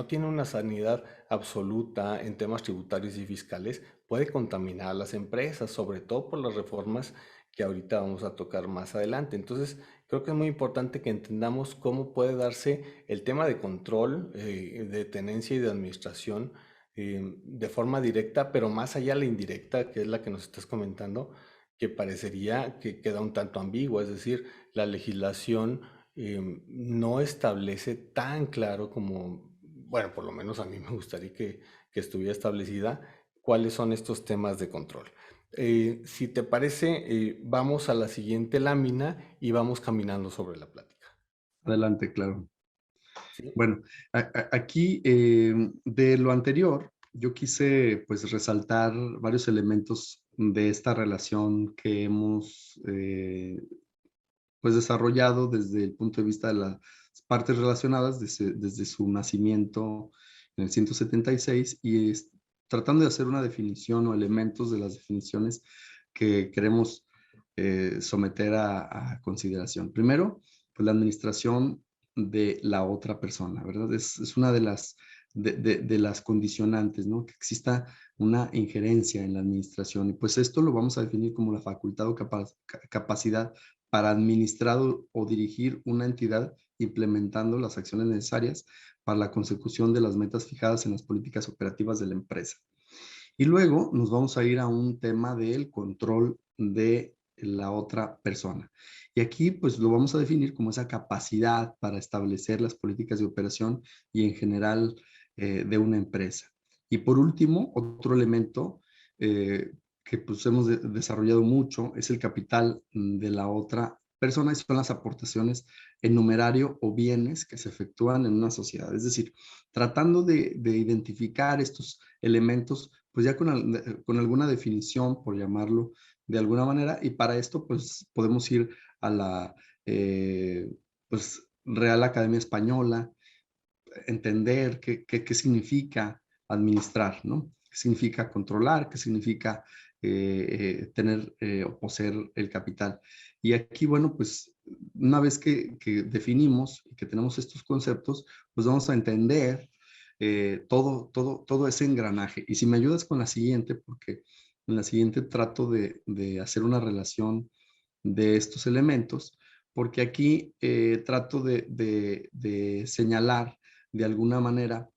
tiene una sanidad absoluta en temas tributarios y fiscales, puede contaminar a las empresas, sobre todo por las reformas que ahorita vamos a tocar más adelante. Entonces, Creo que es muy importante que entendamos cómo puede darse el tema de control, de tenencia y de administración de forma directa, pero más allá la indirecta, que es la que nos estás comentando, que parecería que queda un tanto ambigua, es decir, la legislación no establece tan claro como, bueno, por lo menos a mí me gustaría que estuviera establecida cuáles son estos temas de control. Si te parece, vamos a la siguiente lámina y vamos caminando sobre la plática. Adelante, claro. ¿Sí? Bueno, aquí de lo anterior, yo quise pues resaltar varios elementos de esta relación que hemos pues desarrollado desde el punto de vista de las partes relacionadas desde su nacimiento en el 176 y tratando de hacer una definición o elementos de las definiciones que queremos someter a consideración. Primero, pues la administración de la otra persona, ¿verdad? Es una de las condicionantes, ¿no? Que exista una injerencia en la administración. Y pues esto lo vamos a definir como la facultad o capacidad para administrar o dirigir una entidad implementando las acciones necesarias para la consecución de las metas fijadas en las políticas operativas de la empresa. Y luego nos vamos a ir a un tema del control de la otra persona. Y aquí pues lo vamos a definir como esa capacidad para establecer las políticas de operación y en general de una empresa. Y por último, otro elemento que pues hemos desarrollado mucho es el capital de la otra persona y son las aportaciones en numerario o bienes que se efectúan en una sociedad. Es decir, tratando de identificar estos elementos pues ya con alguna definición, por llamarlo de alguna manera, y para esto pues podemos ir a la pues, Real Academia Española, entender qué significa administrar, ¿no? ¿Qué significa controlar? ¿Qué significa tener o poseer el capital? Y aquí, bueno, pues una vez que definimos y que tenemos estos conceptos, pues vamos a entender todo ese engranaje. Y si me ayudas con la siguiente, porque en la siguiente trato de hacer una relación de estos elementos, porque aquí trato de señalar de alguna manera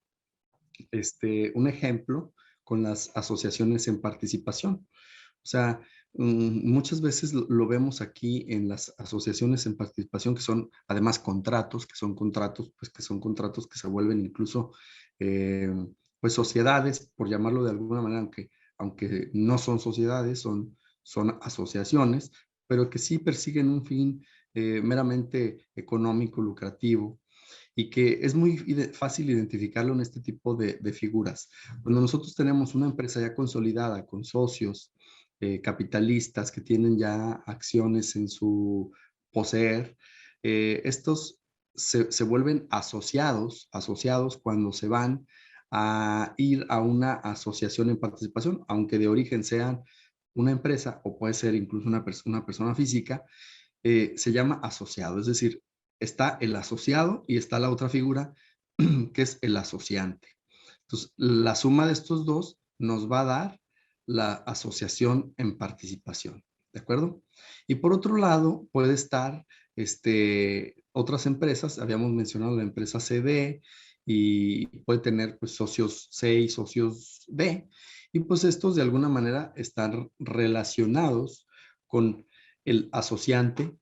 un ejemplo con las asociaciones en participación. O sea, muchas veces lo vemos aquí en las asociaciones en participación que son además contratos, pues que son contratos que se vuelven incluso eh, pues sociedades, por llamarlo de alguna manera, aunque no son sociedades, son asociaciones, pero que sí persiguen un fin meramente económico, lucrativo, y que es muy fácil identificarlo en este tipo de figuras. Cuando nosotros tenemos una empresa ya consolidada con socios, capitalistas que tienen ya acciones en su poseer, estos se vuelven asociados cuando se van a ir a una asociación en participación, aunque de origen sean una empresa o puede ser incluso una persona física, se llama asociado, es decir, está el asociado y está la otra figura que es el asociante. Entonces, la suma de estos dos nos va a dar la asociación en participación, ¿de acuerdo? Y por otro lado, puede estar otras empresas, habíamos mencionado la empresa CD y puede tener pues socios C y socios D, y pues estos de alguna manera están relacionados con el asociante,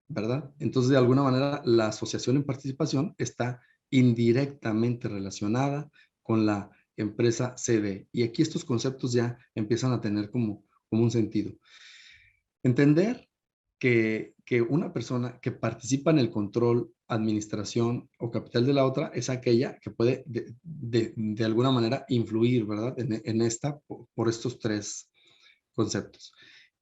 ¿verdad? Entonces, de alguna manera, la asociación en participación está indirectamente relacionada con la empresa CD. Y aquí estos conceptos ya empiezan a tener como un sentido. Entender que una persona que participa en el control, administración o capital de la otra es aquella que puede de alguna manera influir, ¿verdad? En esta por estos tres conceptos.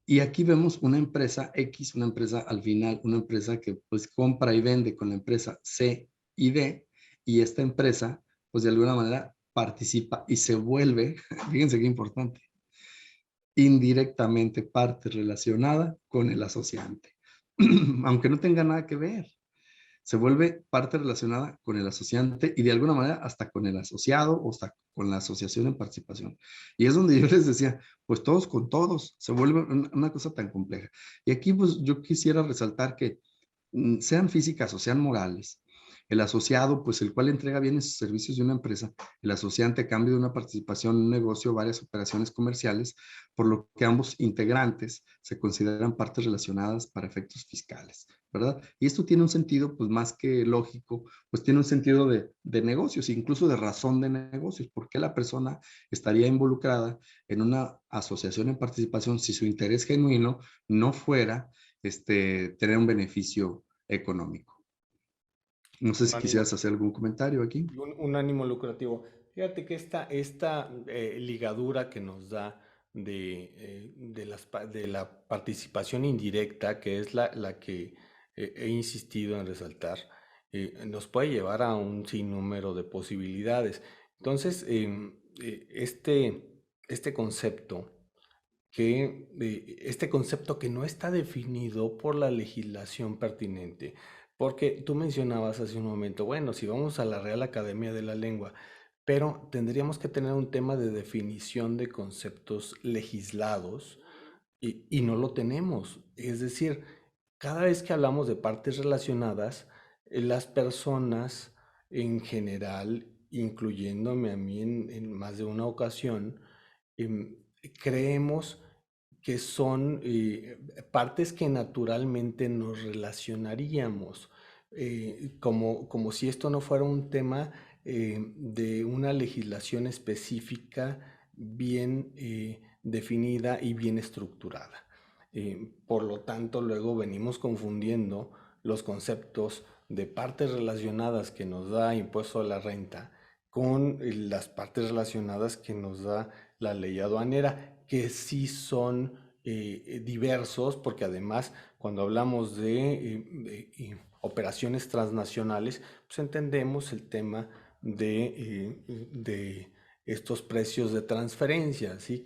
Y aquí vemos una empresa X, una empresa al final, una empresa que pues compra y vende con la empresa C y D, y esta empresa pues de alguna manera participa y se vuelve, fíjense qué importante, indirectamente parte relacionada con el asociante, aunque no tenga nada que ver, se vuelve parte relacionada con el asociante y de alguna manera hasta con el asociado o hasta con la asociación en participación. Y es donde yo les decía, pues todos con todos, se vuelve una cosa tan compleja. Y aquí pues yo quisiera resaltar que sean físicas o sean morales. El asociado, pues el cual entrega bienes y servicios de una empresa, el asociante a cambio de una participación en un negocio o varias operaciones comerciales, por lo que ambos integrantes se consideran partes relacionadas para efectos fiscales, ¿verdad? Y esto tiene un sentido, pues más que lógico, pues tiene un sentido de negocios, incluso de razón de negocios. ¿Por qué la persona estaría involucrada en una asociación en participación si su interés genuino no fuera tener un beneficio económico? No sé Un si ánimo, quisieras hacer algún comentario aquí. un ánimo lucrativo. Fíjate que esta ligadura que nos da de la participación indirecta, que es la que he insistido en resaltar, nos puede llevar a un sinnúmero de posibilidades. Entonces, este concepto este concepto que no está definido por la legislación pertinente. Porque tú mencionabas hace un momento, bueno, si vamos a la Real Academia de la Lengua, pero tendríamos que tener un tema de definición de conceptos legislados y no lo tenemos. Es decir, cada vez que hablamos de partes relacionadas, las personas en general, incluyéndome a mí en más de una ocasión, em, creemos que son partes que naturalmente nos relacionaríamos, como si esto no fuera un tema de una legislación específica bien definida y bien estructurada. Por lo tanto, luego venimos confundiendo los conceptos de partes relacionadas que nos da impuesto a la renta con las partes relacionadas que nos da la ley aduanera, que sí son diversos, porque además cuando hablamos operaciones transnacionales, pues entendemos el tema de estos precios de transferencia, ¿sí?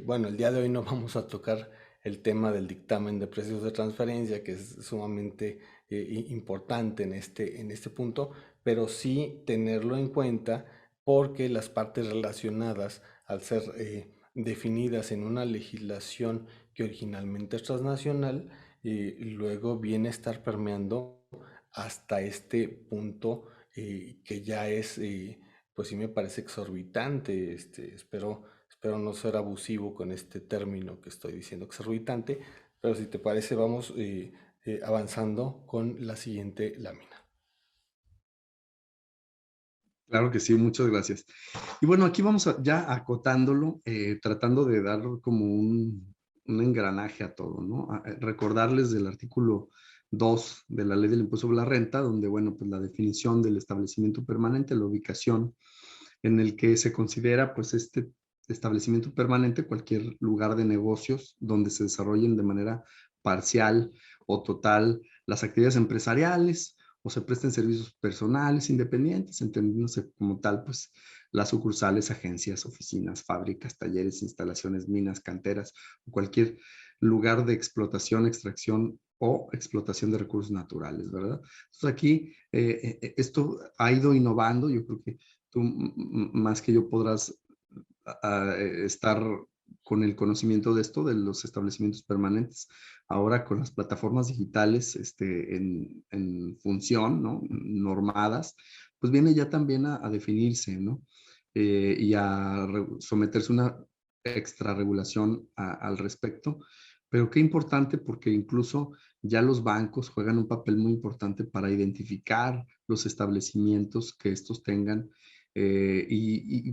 Bueno, el día de hoy no vamos a tocar el tema del dictamen de precios de transferencia, que es sumamente importante en este punto, pero sí tenerlo en cuenta porque las partes relacionadas, al ser definidas en una legislación que originalmente es transnacional, luego viene a estar permeando hasta este punto que ya es, pues sí me parece exorbitante. Espero no ser abusivo con este término que estoy diciendo, exorbitante, pero si te parece, vamos avanzando con la siguiente lámina. Claro que sí, muchas gracias. Y bueno, aquí vamos ya acotándolo, tratando de dar como un engranaje a todo, ¿no? Recordarles del artículo 2 de la Ley del Impuesto sobre la Renta, donde, bueno, pues la definición del establecimiento permanente, la ubicación en el que se considera, pues, este establecimiento permanente, cualquier lugar de negocios donde se desarrollen de manera parcial o total las actividades empresariales o se presten servicios personales independientes, entendiéndose como tal, pues, las sucursales, agencias, oficinas, fábricas, talleres, instalaciones, minas, canteras, o cualquier lugar de explotación, extracción o explotación de recursos naturales, ¿verdad? Entonces aquí esto ha ido innovando, yo creo que tú más que yo podrás estar con el conocimiento de esto, de los establecimientos permanentes. Ahora con las plataformas digitales en función, ¿no? Normadas, pues viene ya también a definirse, ¿no? Y a someterse a una extra regulación al respecto. Pero qué importante porque incluso ya los bancos juegan un papel muy importante para identificar los establecimientos que estos tengan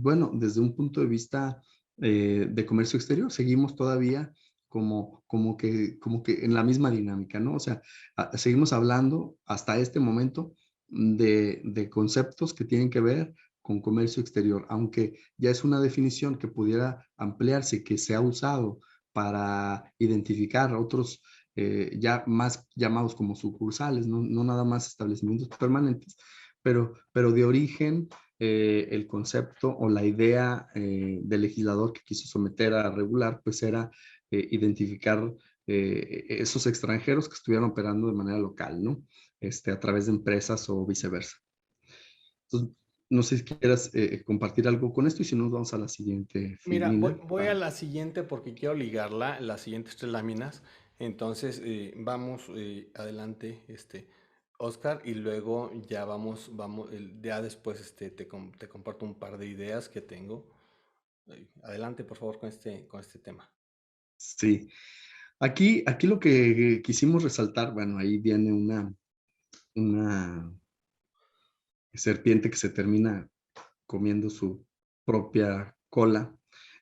bueno, desde un punto de vista de comercio exterior, seguimos todavía como que en la misma dinámica, ¿no? O sea, seguimos hablando hasta este momento de conceptos que tienen que ver con comercio exterior, aunque ya es una definición que pudiera ampliarse, que se ha usado para identificar otros ya más llamados como sucursales, no nada más establecimientos permanentes, pero de origen el concepto o la idea del legislador que quiso someter a regular, pues era identificar esos extranjeros que estuvieran operando de manera local, ¿no? A través de empresas o viceversa. Entonces, no sé si quieras compartir algo con esto y si no, vamos a la siguiente Mira, filmina. voy a la siguiente porque quiero ligarla, las siguientes tres láminas. Entonces, vamos adelante, Oscar, y luego ya ya después te comparto un par de ideas que tengo. Adelante, por favor, con este tema. Sí. Aquí lo que quisimos resaltar, bueno, ahí viene una serpiente que se termina comiendo su propia cola,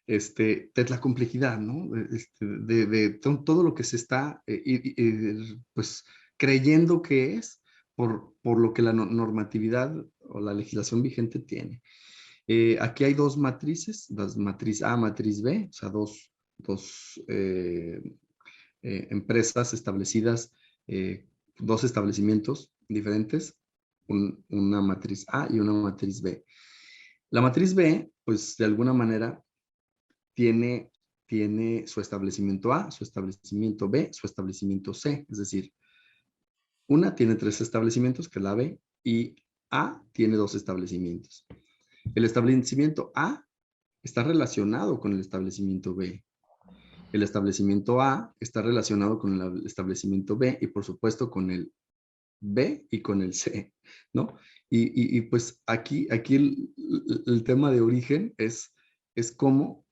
es la complejidad, ¿no? Todo lo que se está, pues, creyendo que es por lo que la normatividad o la legislación vigente tiene. Aquí hay dos matrices, matriz A, matriz B, o sea, dos empresas establecidas, dos establecimientos diferentes, una matriz A y una matriz B. La matriz B, pues de alguna manera tiene, tiene su establecimiento A, su establecimiento B, su establecimiento C, es decir, una tiene tres establecimientos, que es la B, y A tiene dos establecimientos. El establecimiento A está relacionado con el establecimiento B. El establecimiento A está relacionado con el establecimiento B y por supuesto con el B y con el C, ¿no? Pues aquí el tema de origen es cómo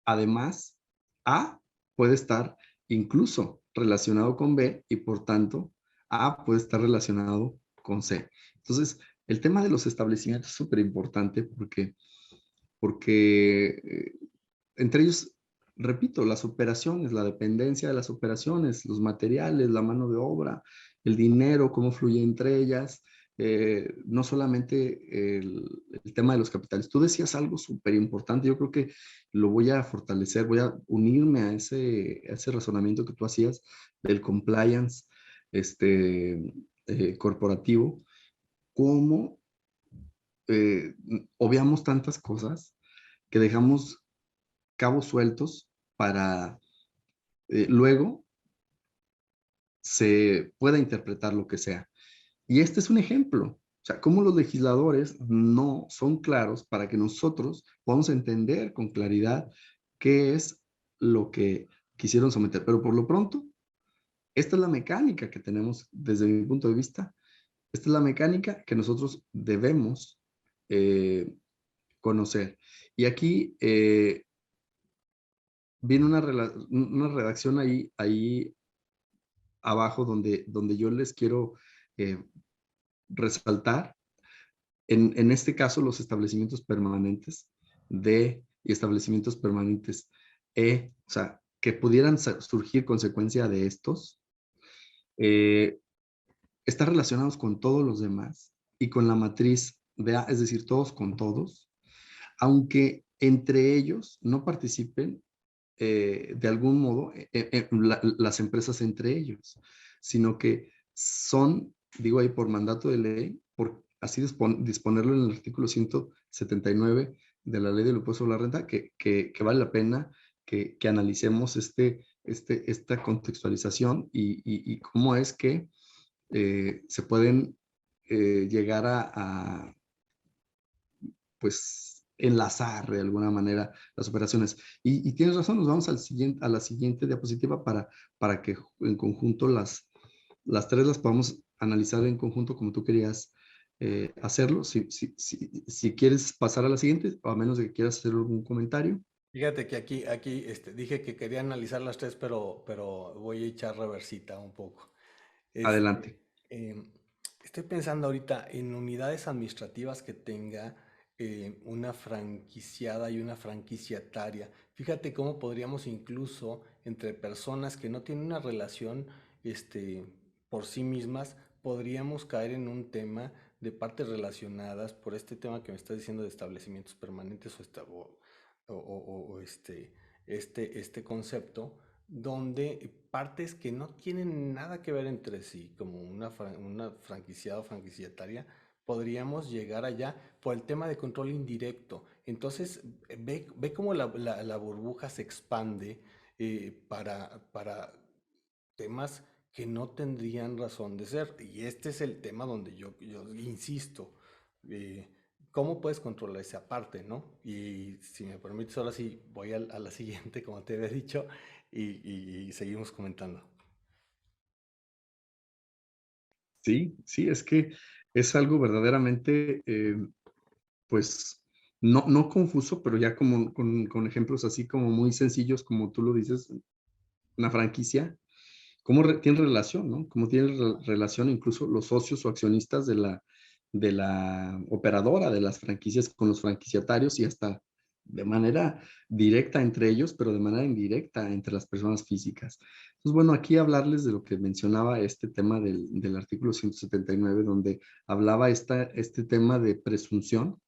además A puede estar incluso relacionado con B y por tanto A puede estar relacionado con C. Entonces, el tema de los establecimientos es súper importante porque entre ellos, repito, las operaciones, la dependencia de las operaciones, los materiales, la mano de obra, el dinero, cómo fluye entre ellas, no solamente el tema de los capitales. Tú decías algo súper importante, yo creo que lo voy a fortalecer, voy a unirme a ese razonamiento que tú hacías del compliance corporativo, cómo obviamos tantas cosas que dejamos cabos sueltos para luego se pueda interpretar lo que sea. Y este es un ejemplo. O sea, cómo los legisladores no son claros para que nosotros podamos entender con claridad qué es lo que quisieron someter. Pero por lo pronto, esta es la mecánica que tenemos desde mi punto de vista. Esta es la mecánica que nosotros debemos eh, conocer. Y aquí viene una redacción ahí abajo donde yo les quiero eh, resaltar, en este caso, los establecimientos permanentes D y establecimientos permanentes E, o sea, que pudieran surgir consecuencia de estos, eh, están relacionados con todos los demás y con la matriz de A, es decir, todos con todos, aunque entre ellos no participen de algún modo las empresas entre ellos, sino que son, digo ahí, por mandato de ley, por así disponerlo en el artículo 179 de la ley del impuesto sobre la renta, que vale la pena que analicemos esta contextualización y cómo es que se pueden llegar pues enlazar de alguna manera las operaciones. Y tienes razón, nos vamos a la siguiente diapositiva para que en conjunto las tres las podamos analizar en conjunto como tú querías hacerlo. Si quieres pasar a la siguiente, o a menos de que quieras hacer algún comentario. Fíjate que aquí dije que quería analizar las tres, pero voy a echar reversita un poco. Adelante. Este, estoy pensando ahorita en unidades administrativas que tenga una franquiciada y una franquiciataria. Fíjate cómo podríamos incluso entre personas que no tienen una relación por sí mismas, podríamos caer en un tema de partes relacionadas por este tema que me estás diciendo de establecimientos permanentes este concepto donde partes que no tienen nada que ver entre sí, como una franquiciada o franquiciataria, podríamos llegar allá por el tema de control indirecto. Entonces, ve cómo la burbuja se expande para temas que no tendrían razón de ser. Y este es el tema donde yo insisto. eh, ¿Cómo puedes controlar esa parte, no? Y si me permites, ahora sí voy a la siguiente, como te había dicho, y seguimos comentando. Sí, sí, es que es algo verdaderamente, pues, no confuso, pero ya como con ejemplos así como muy sencillos, como tú lo dices, una franquicia, cómo tiene relación, ¿no? Cómo tiene relación incluso los socios o accionistas de la operadora de las franquicias con los franquiciatarios y hasta de manera directa entre ellos, pero de manera indirecta entre las personas físicas. Entonces, bueno, aquí hablarles de lo que mencionaba este tema del artículo 179, donde hablaba este tema de presunción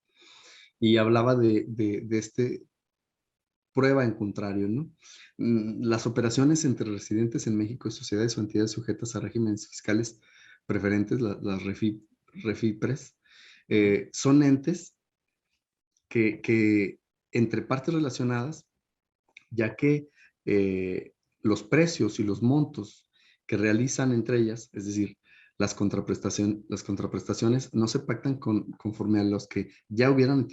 y hablaba de este prueba en contrario, ¿no? Las operaciones entre residentes en México y sociedades o entidades sujetas a regímenes fiscales preferentes, las REFIPRES, son entes que entre partes relacionadas, ya que los precios y los montos que realizan entre ellas, es decir, las contraprestaciones no se pactan conforme a los que ya hubieran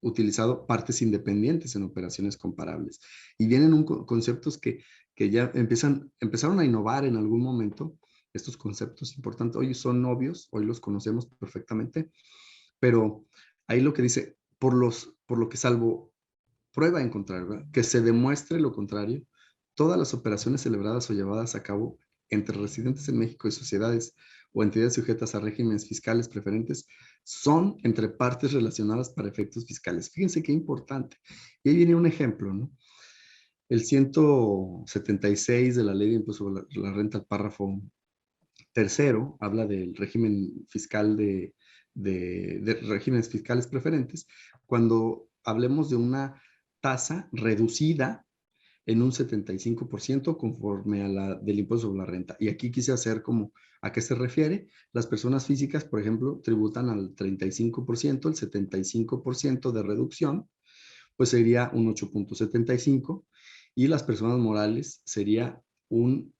utilizado partes independientes en operaciones comparables. Y vienen conceptos que ya empezaron a innovar en algún momento, estos conceptos importantes, hoy son obvios, hoy los conocemos perfectamente, pero ahí lo que dice, por lo que salvo prueba en contrario, ¿verdad? Que se demuestre lo contrario, todas las operaciones celebradas o llevadas a cabo entre residentes en México y sociedades o entidades sujetas a regímenes fiscales preferentes son entre partes relacionadas para efectos fiscales. Fíjense qué importante. Y ahí viene un ejemplo, ¿no? El 176 de la Ley de Impuesto sobre la Renta, el párrafo tercero, habla del régimen fiscal de regímenes fiscales preferentes. Cuando hablemos de una tasa reducida en un 75% conforme a la del impuesto sobre la renta. Y aquí quise hacer como a qué se refiere. Las personas físicas, por ejemplo, tributan al 35%, el 75% de reducción, pues sería un 8.75 y las personas morales sería un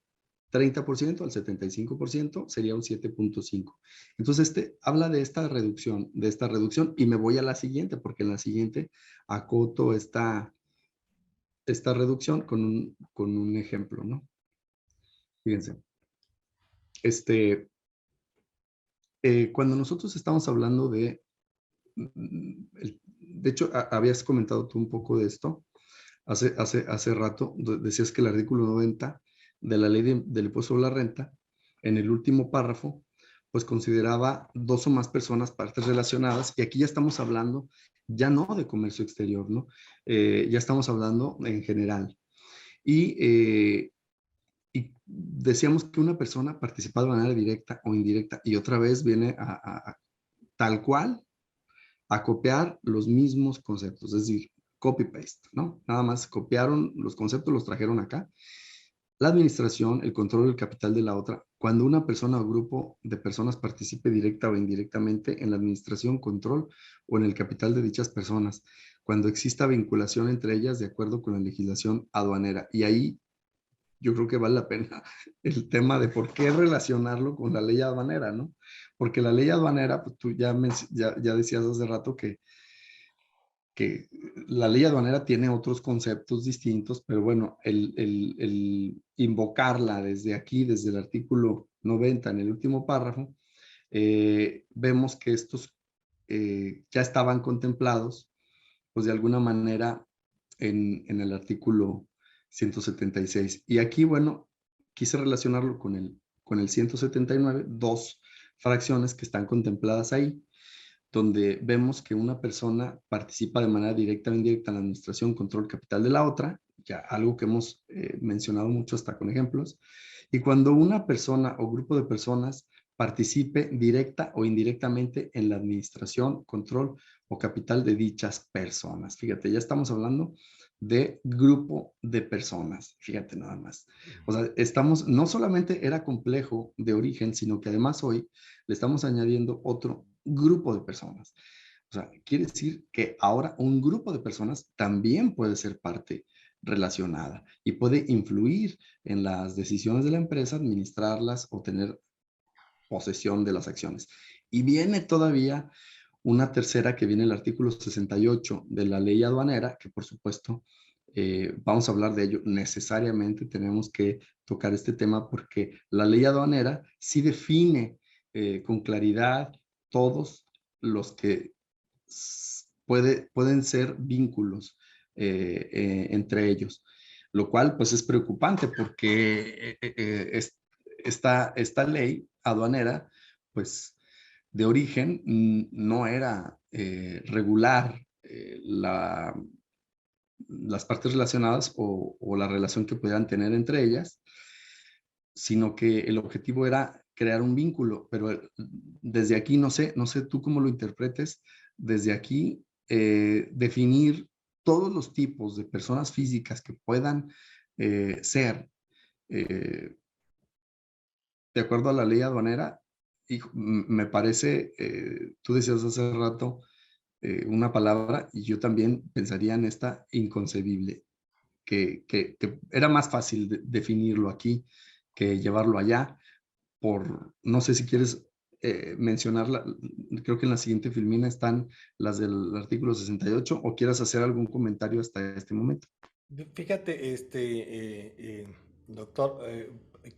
30% al 75% sería un 7.5. Entonces, habla de esta reducción y me voy a la siguiente, porque en la siguiente acoto esta reducción con un ejemplo, ¿no? Fíjense, este, cuando nosotros estamos hablando de hecho, habías comentado tú un poco de esto hace rato, decías que el artículo 90 de la ley del impuesto sobre la renta, en el último párrafo, pues consideraba dos o más personas partes relacionadas, y aquí ya estamos hablando ya no de comercio exterior, ¿no? Ya estamos hablando en general. Y y decíamos que una persona participa de manera directa o indirecta y otra vez viene tal cual a copiar los mismos conceptos, es decir, copy-paste, ¿no? Nada más copiaron los conceptos, los trajeron acá. La administración, el control del capital de la otra, cuando una persona o grupo de personas participe directa o indirectamente en la administración, control o en el capital de dichas personas, cuando exista vinculación entre ellas de acuerdo con la legislación aduanera. Y ahí yo creo que vale la pena el tema de por qué relacionarlo con la ley aduanera, ¿no? Porque la ley aduanera, pues tú ya decías hace rato que la ley aduanera tiene otros conceptos distintos, pero bueno, el invocarla desde aquí, desde el artículo 90 en el último párrafo, vemos que estos ya estaban contemplados, pues de alguna manera en el artículo 176. Y aquí, bueno, quise relacionarlo con el 179, dos fracciones que están contempladas ahí, donde vemos que una persona participa de manera directa o indirecta en la administración, control capital de la otra, ya algo que hemos mencionado mucho hasta con ejemplos, y cuando una persona o grupo de personas participe directa o indirectamente en la administración, control o capital de dichas personas. Fíjate, ya estamos hablando de grupo de personas, fíjate nada más. O sea, no solamente era complejo de origen, sino que además hoy le estamos añadiendo otro grupo de personas. O sea, quiere decir que ahora un grupo de personas también puede ser parte relacionada y puede influir en las decisiones de la empresa, administrarlas o tener posesión de las acciones. Y viene todavía una tercera que viene el artículo 68 de la ley aduanera, que por supuesto vamos a hablar de ello. Necesariamente tenemos que tocar este tema porque la ley aduanera sí define con claridad todos los que pueden ser vínculos entre ellos, lo cual pues es preocupante porque esta ley aduanera pues de origen no era regular las partes relacionadas o la relación que pudieran tener entre ellas, sino que el objetivo era crear un vínculo, pero desde aquí no sé tú cómo lo interpretes, desde aquí definir todos los tipos de personas físicas que puedan ser eh, de acuerdo a la ley aduanera, y me parece, tú decías hace rato una palabra y yo también pensaría en esta inconcebible, que era más fácil definirlo aquí que llevarlo allá no sé si quieres mencionarla, creo que en la siguiente filmina están las del artículo 68 o quieras hacer algún comentario hasta este momento. Fíjate, doctor,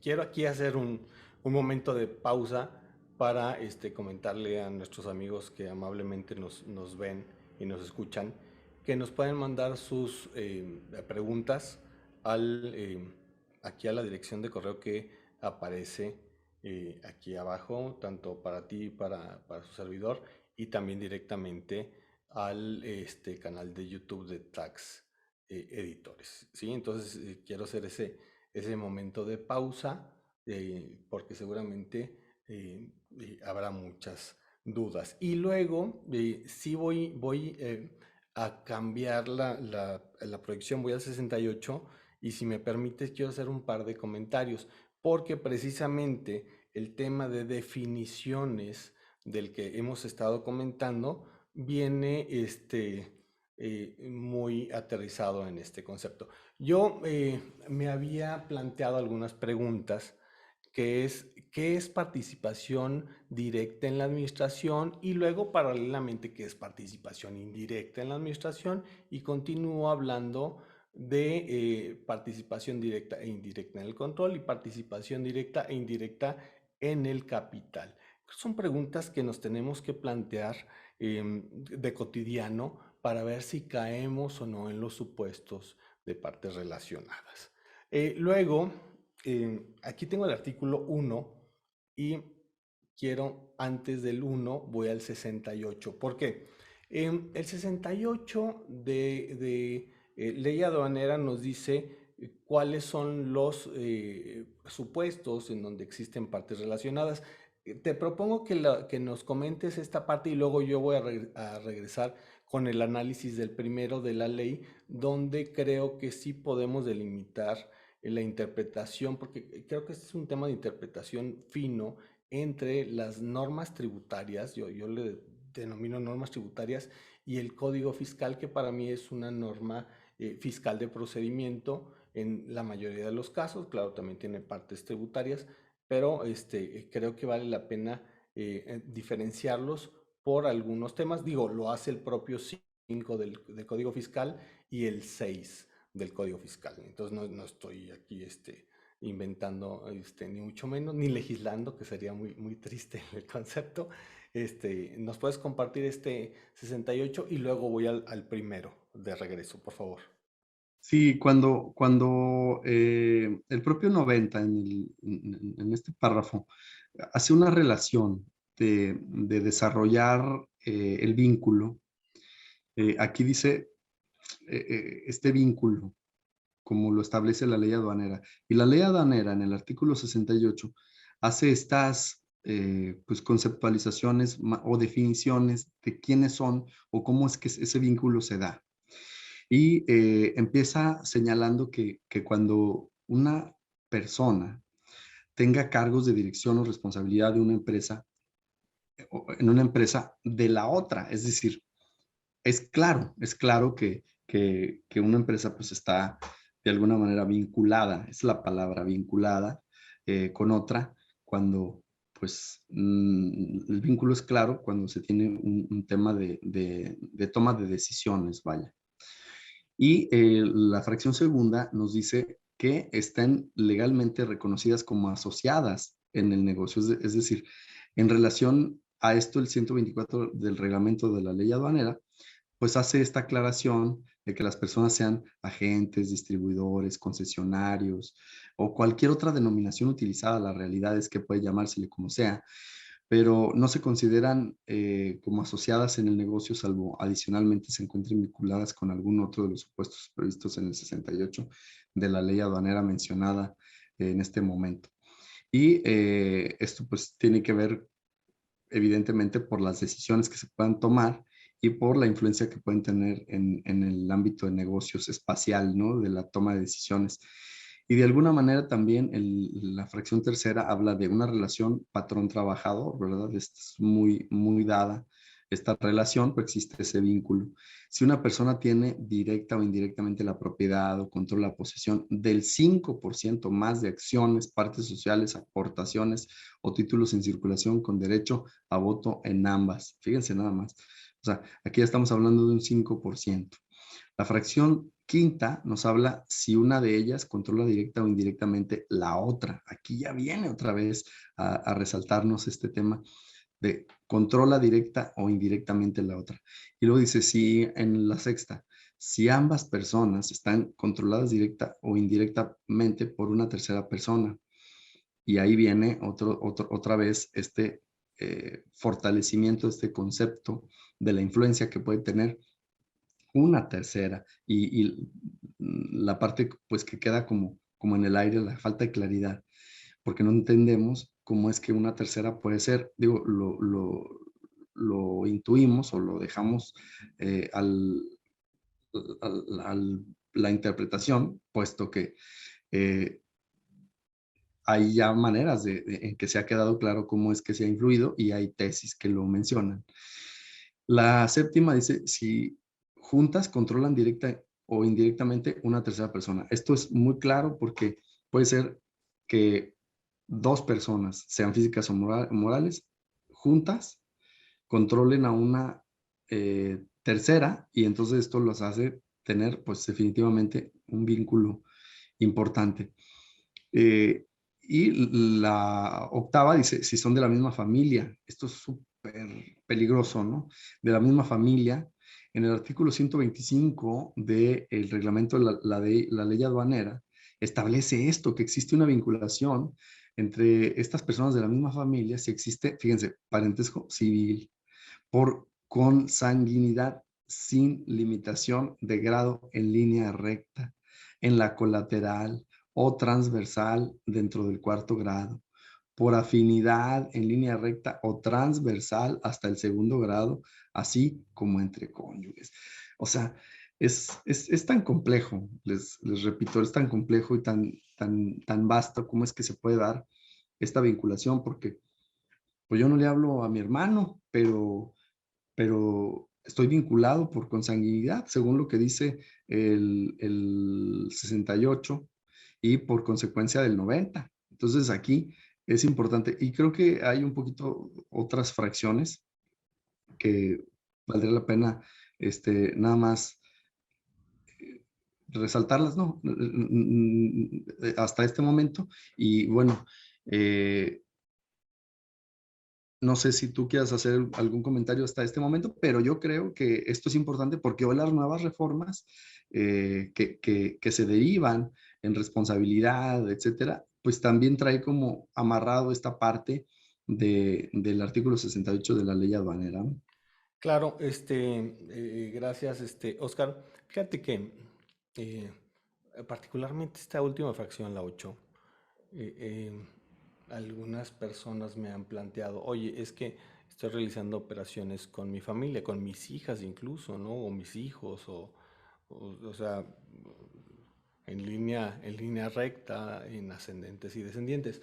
quiero aquí hacer un momento de pausa para comentarle a nuestros amigos que amablemente nos ven y nos escuchan que nos pueden mandar sus preguntas al, aquí a la dirección de correo que aparece aquí abajo, tanto para ti y para su servidor, y también directamente al canal de YouTube de Tax Editores, ¿sí? Entonces quiero hacer ese momento de pausa porque seguramente habrá muchas dudas. Y luego sí voy a cambiar la proyección, voy al 68 y si me permites quiero hacer un par de comentarios porque precisamente el tema de definiciones del que hemos estado comentando viene muy aterrizado en este concepto. Yo me había planteado algunas preguntas, que es, ¿qué es participación directa en la administración? Y luego, paralelamente, ¿qué es participación indirecta en la administración? Y continúo hablando de participación directa e indirecta en el control y participación directa e indirecta en el capital. Son preguntas que nos tenemos que plantear de cotidiano para ver si caemos o no en los supuestos de partes relacionadas. Luego, aquí tengo el artículo 1 y quiero, antes del 1, voy al 68. ¿Por qué? El 68 de ley aduanera nos dice cuáles son los supuestos en donde existen partes relacionadas. Te propongo que nos comentes esta parte y luego yo voy a regresar con el análisis del primero de la ley, donde creo que sí podemos delimitar la interpretación, porque creo que este es un tema de interpretación fino entre las normas tributarias, yo le denomino normas tributarias, y el código fiscal, que para mí es una norma fiscal de procedimiento en la mayoría de los casos, claro, también tiene partes tributarias, pero creo que vale la pena diferenciarlos por algunos temas. Digo, lo hace el propio 5 del Código Fiscal y el 6 del Código Fiscal. Entonces no estoy aquí inventando ni mucho menos, ni legislando, que sería muy triste el concepto. ¿Nos puedes compartir este 68 y luego voy al primero de regreso, por favor? Sí, cuando el propio 90 en este párrafo hace una relación de desarrollar el vínculo, aquí dice este vínculo como lo establece la ley aduanera. Y la ley aduanera en el artículo 68 hace estas pues conceptualizaciones o definiciones de quiénes son o cómo es que ese vínculo se da. Y empieza señalando que cuando una persona tenga cargos de dirección o responsabilidad de una empresa, en una empresa de la otra, es decir, es claro que una empresa pues está de alguna manera vinculada, es la palabra vinculada con otra, cuando pues el vínculo es claro cuando se tiene un tema de toma de decisiones, vaya. Y la fracción segunda nos dice que están legalmente reconocidas como asociadas en el negocio, es decir, En relación a esto, el 124 del reglamento de la ley aduanera, pues hace esta aclaración de que las personas sean agentes, distribuidores, concesionarios o cualquier otra denominación utilizada, la realidad es que puede llamársele como sea, pero no se consideran como asociadas en el negocio, salvo adicionalmente se encuentren vinculadas con algún otro de los supuestos previstos en el 68 de la ley aduanera mencionada en este momento. Y esto pues tiene que ver evidentemente por las decisiones que se puedan tomar y por la influencia que pueden tener en el ámbito de negocios espacial, ¿no? De la toma de decisiones. Y de alguna manera también la fracción tercera habla de una relación patrón-trabajador, ¿verdad? Es muy, muy dada esta relación, pues existe ese vínculo. Si una persona tiene directa o indirectamente la propiedad o controla la posesión del 5% más de acciones, partes sociales, aportaciones o títulos en circulación con derecho a voto en ambas. Fíjense nada más. O sea, aquí ya estamos hablando de un 5%. La fracción quinta nos habla si una de ellas controla directa o indirectamente la otra. Aquí ya viene otra vez a resaltarnos este tema de controla directa o indirectamente la otra. Y luego dice, si en la sexta, si ambas personas están controladas directa o indirectamente por una tercera persona. Y ahí viene otra vez este fortalecimiento, este concepto de la influencia que puede tener una tercera y la parte pues que queda como en el aire, la falta de claridad, porque no entendemos cómo es que una tercera puede ser, digo, lo intuimos o lo dejamos la interpretación, puesto que eh, hay ya maneras en que se ha quedado claro cómo es que se ha influido y hay tesis que lo mencionan. La séptima dice, si juntas controlan directa o indirectamente una tercera persona. Esto es muy claro porque puede ser que dos personas, sean físicas o morales, juntas, controlen a una tercera y entonces esto los hace tener pues definitivamente un vínculo importante. Eh, y la octava dice, si son de la misma familia, esto es súper peligroso, ¿no? De la misma familia, en el artículo 125 del reglamento de la ley aduanera, establece esto, que existe una vinculación entre estas personas de la misma familia, si existe, fíjense, parentesco civil, por consanguinidad sin limitación de grado en línea recta, en la colateral o transversal dentro del cuarto grado, por afinidad en línea recta o transversal hasta el segundo grado, así como entre cónyuges. O sea, es tan complejo, les repito, es tan complejo y tan vasto cómo es que se puede dar esta vinculación, porque pues yo no le hablo a mi hermano, pero estoy vinculado por consanguinidad, según lo que dice el 68 y por consecuencia del 90. Entonces aquí es importante y creo que hay un poquito otras fracciones que valdría la pena nada más resaltarlas, ¿no? Hasta este momento. Y bueno, eh, no sé si tú quieras hacer algún comentario hasta este momento, pero yo creo que esto es importante porque hoy las nuevas reformas que se derivan en responsabilidad, etcétera, pues también trae como amarrado esta parte del artículo 68 de la ley aduanera, ¿no? Claro, gracias, Oscar. Fíjate que eh, particularmente esta última fracción, la 8, eh, eh, algunas personas me han planteado, oye, es que estoy realizando operaciones con mi familia, con mis hijas incluso, ¿no? O mis hijos, o sea, en línea recta, en ascendentes y descendientes.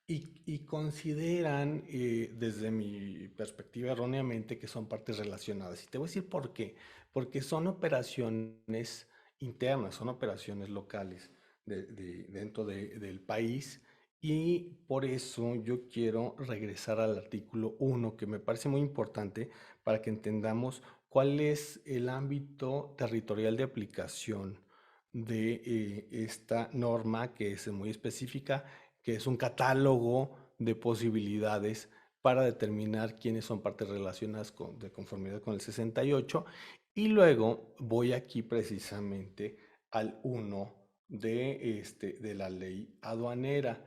Y consideran, desde mi perspectiva erróneamente, que son partes relacionadas. Y te voy a decir por qué. Porque son operaciones internas, son operaciones locales dentro del país. Y por eso yo quiero regresar al artículo 1, que me parece muy importante para que entendamos cuál es el ámbito territorial de aplicación de esta norma, que es muy específica, que es un catálogo de posibilidades para determinar quiénes son partes relacionadas de conformidad con el 68. Y luego voy aquí precisamente al 1 de la ley aduanera.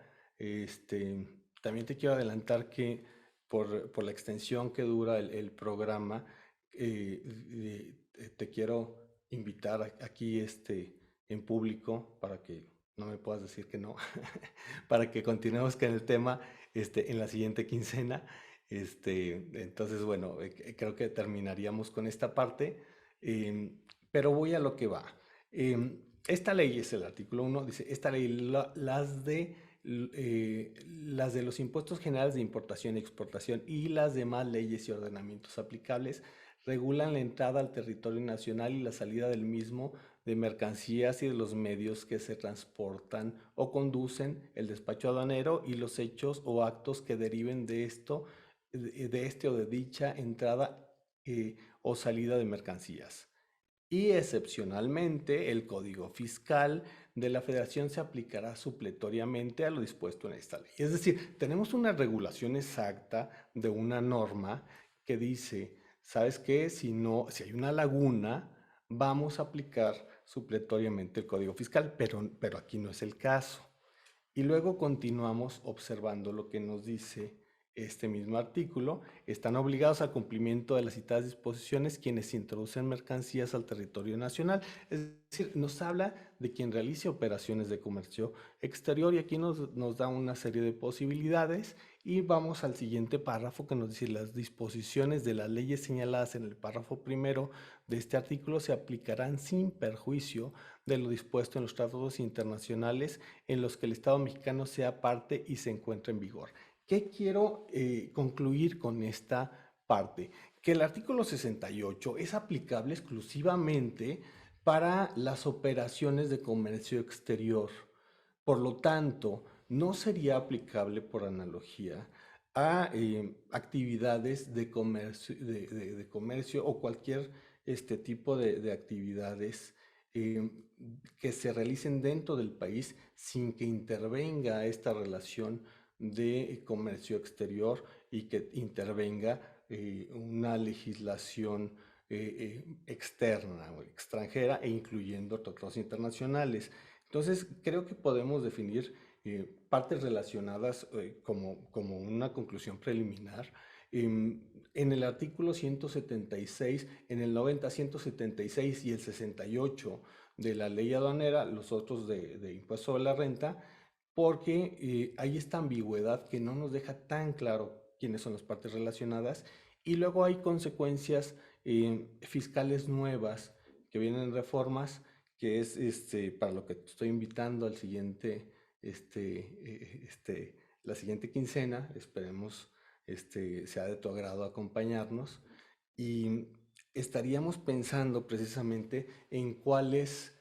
También te quiero adelantar que por la extensión que dura el programa, te quiero invitar aquí en público para que no me puedas decir que no, para que continuemos con el tema en la siguiente quincena. Entonces, bueno, creo que terminaríamos con esta parte, pero voy a lo que va. Esta ley es el artículo 1, dice, esta ley, las de los impuestos generales de importación y exportación y las demás leyes y ordenamientos aplicables regulan la entrada al territorio nacional y la salida del mismo de mercancías y de los medios que se transportan o conducen, el despacho aduanero y los hechos o actos que deriven de esto, de este o de dicha entrada o salida de mercancías. Y excepcionalmente, el Código Fiscal de la Federación se aplicará supletoriamente a lo dispuesto en esta ley. Es decir, tenemos una regulación exacta de una norma que dice, ¿sabes qué? Si hay una laguna, vamos a aplicar supletoriamente el Código Fiscal, pero aquí no es el caso. Y luego continuamos observando lo que nos dice este mismo artículo. Están obligados al cumplimiento de las citadas disposiciones quienes introducen mercancías al territorio nacional. Es decir, nos habla de quien realice operaciones de comercio exterior y aquí nos da una serie de posibilidades. Y vamos al siguiente párrafo que nos dice las disposiciones de las leyes señaladas en el párrafo primero de este artículo se aplicarán sin perjuicio de lo dispuesto en los tratados internacionales en los que el Estado mexicano sea parte y se encuentre en vigor. ¿Qué quiero concluir con esta parte? Que el artículo 68 es aplicable exclusivamente para las operaciones de comercio exterior. Por lo tanto, no sería aplicable por analogía a actividades de comercio o cualquier tipo de actividades eh, que se realicen dentro del país sin que intervenga esta relación de comercio exterior y que intervenga una legislación externa o extranjera e incluyendo tratados internacionales. Entonces, creo que podemos definir partes relacionadas como una conclusión preliminar. En el artículo 176, en el 90, 176 y el 68 de la ley aduanera, los otros de impuesto sobre la renta, porque hay esta ambigüedad que no nos deja tan claro quiénes son las partes relacionadas y luego hay consecuencias fiscales nuevas que vienen en reformas, que es para lo que te estoy invitando al siguiente, la siguiente quincena, esperemos sea de tu agrado acompañarnos y estaríamos pensando precisamente en cuáles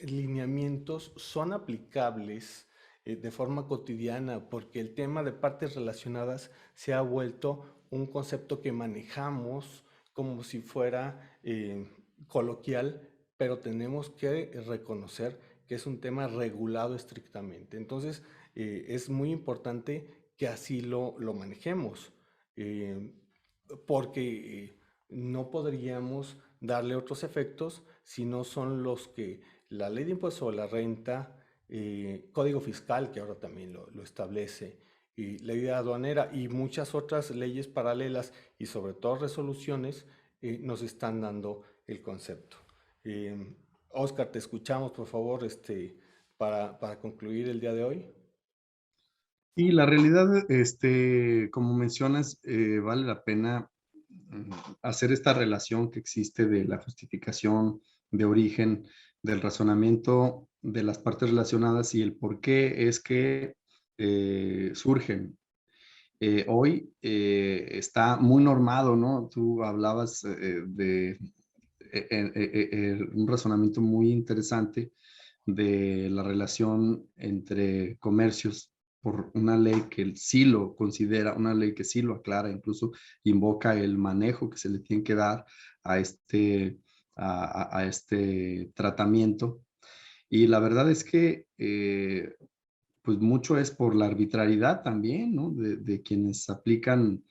lineamientos son aplicables de forma cotidiana, porque el tema de partes relacionadas se ha vuelto un concepto que manejamos como si fuera coloquial, pero tenemos que reconocer que es un tema regulado estrictamente. Entonces, es muy importante que así lo manejemos, eh, porque no podríamos darle otros efectos si no son los que la ley de impuesto sobre la renta, código fiscal, que ahora también lo establece, y ley aduanera y muchas otras leyes paralelas y sobre todo resoluciones nos están dando el concepto. Oscar, te escuchamos, por favor, para concluir el día de hoy. Y la realidad, como mencionas, vale la pena hacer esta relación que existe de la justificación de origen, del razonamiento de las partes relacionadas y el por qué es que surgen. Hoy está muy normado, ¿no? Tú hablabas de un razonamiento muy interesante de la relación entre comercios por una ley que sí lo considera, una ley que sí lo aclara, incluso invoca el manejo que se le tiene que dar a este tratamiento. Y la verdad es que pues mucho es por la arbitrariedad también, ¿no? De quienes aplican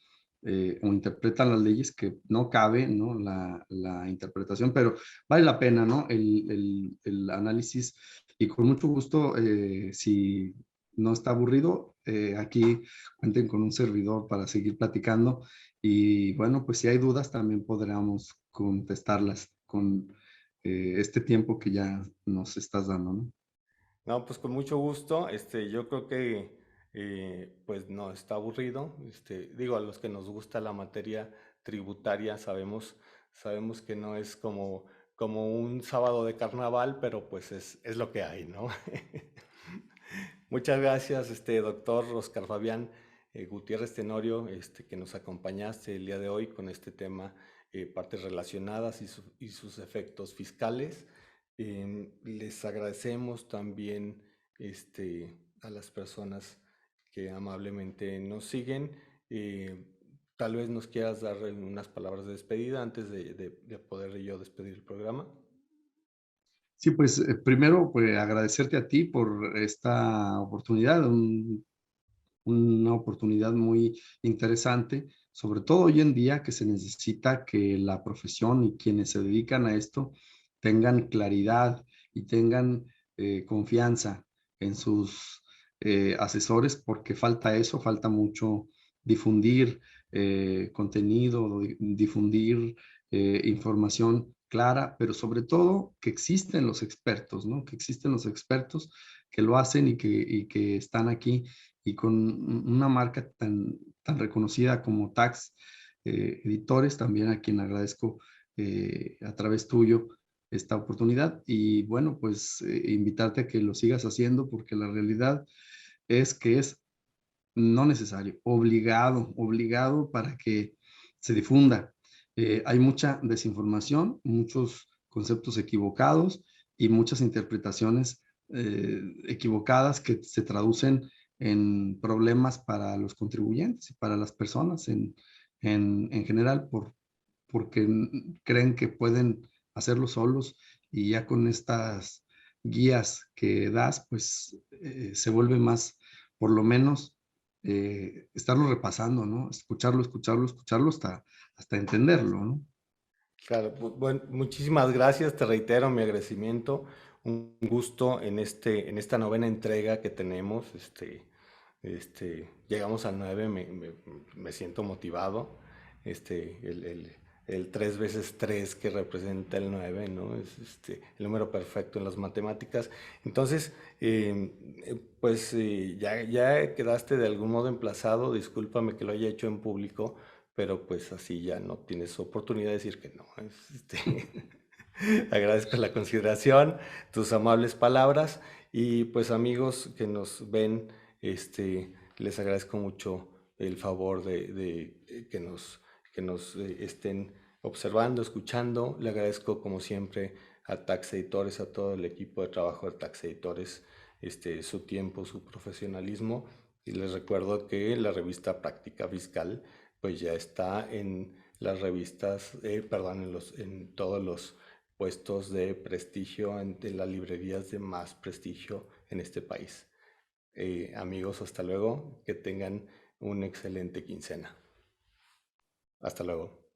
o interpretan las leyes que no cabe, ¿no? La interpretación, pero vale la pena, ¿no? El análisis y con mucho gusto, si no está aburrido, aquí cuenten con un servidor para seguir platicando y bueno, pues si hay dudas también podríamos contestarlas con este tiempo que ya nos estás dando, ¿no? No, pues con mucho gusto. Yo creo que pues no está aburrido. Digo, a los que nos gusta la materia tributaria sabemos que no es como un sábado de carnaval, pero pues es lo que hay, ¿no? Muchas gracias, doctor Oscar Fabián Gutiérrez Tenorio, que nos acompañaste el día de hoy con este tema, partes relacionadas y sus efectos fiscales. Les agradecemos también a las personas que amablemente nos siguen. Tal vez nos quieras dar unas palabras de despedida antes de poder yo despedir el programa. Sí, pues primero, pues agradecerte a ti por esta oportunidad, una oportunidad muy interesante, sobre todo hoy en día que se necesita que la profesión y quienes se dedican a esto tengan claridad y tengan confianza en sus asesores, porque falta eso, falta mucho difundir contenido, difundir información clara, pero sobre todo que existen los expertos, ¿no? Que existen los expertos que lo hacen y que están aquí y con una marca tan reconocida como Tax Editores, también a quien agradezco a través tuyo esta oportunidad y bueno, pues invitarte a que lo sigas haciendo porque la realidad es que es no necesario, obligado para que se difunda. Hay mucha desinformación, muchos conceptos equivocados y muchas interpretaciones equivocadas que se traducen en problemas para los contribuyentes y para las personas en general porque creen que pueden hacerlo solos y ya con estas guías que das, pues se vuelve más, por lo menos, estarlo repasando, ¿no? Escucharlo hasta entenderlo, ¿no? Claro, bueno, muchísimas gracias, te reitero mi agradecimiento, un gusto en esta novena entrega que tenemos, llegamos al 9, me siento motivado, el 3 veces 3 que representa el 9, ¿no? Es el número perfecto en las matemáticas. Entonces, pues ya quedaste de algún modo emplazado, discúlpame que lo haya hecho en público, pero pues así ya no tienes oportunidad de decir que no. Agradezco la consideración, tus amables palabras y pues amigos que nos ven, les agradezco mucho el favor de que nos estén observando, escuchando. Le agradezco como siempre a Tax Editores, a todo el equipo de trabajo de Tax Editores, su tiempo, su profesionalismo. Y les recuerdo que la revista Práctica Fiscal pues ya está en las revistas, perdón, en todos los puestos de prestigio, en las librerías de más prestigio en este país. Amigos, hasta luego, que tengan una excelente quincena. Hasta luego.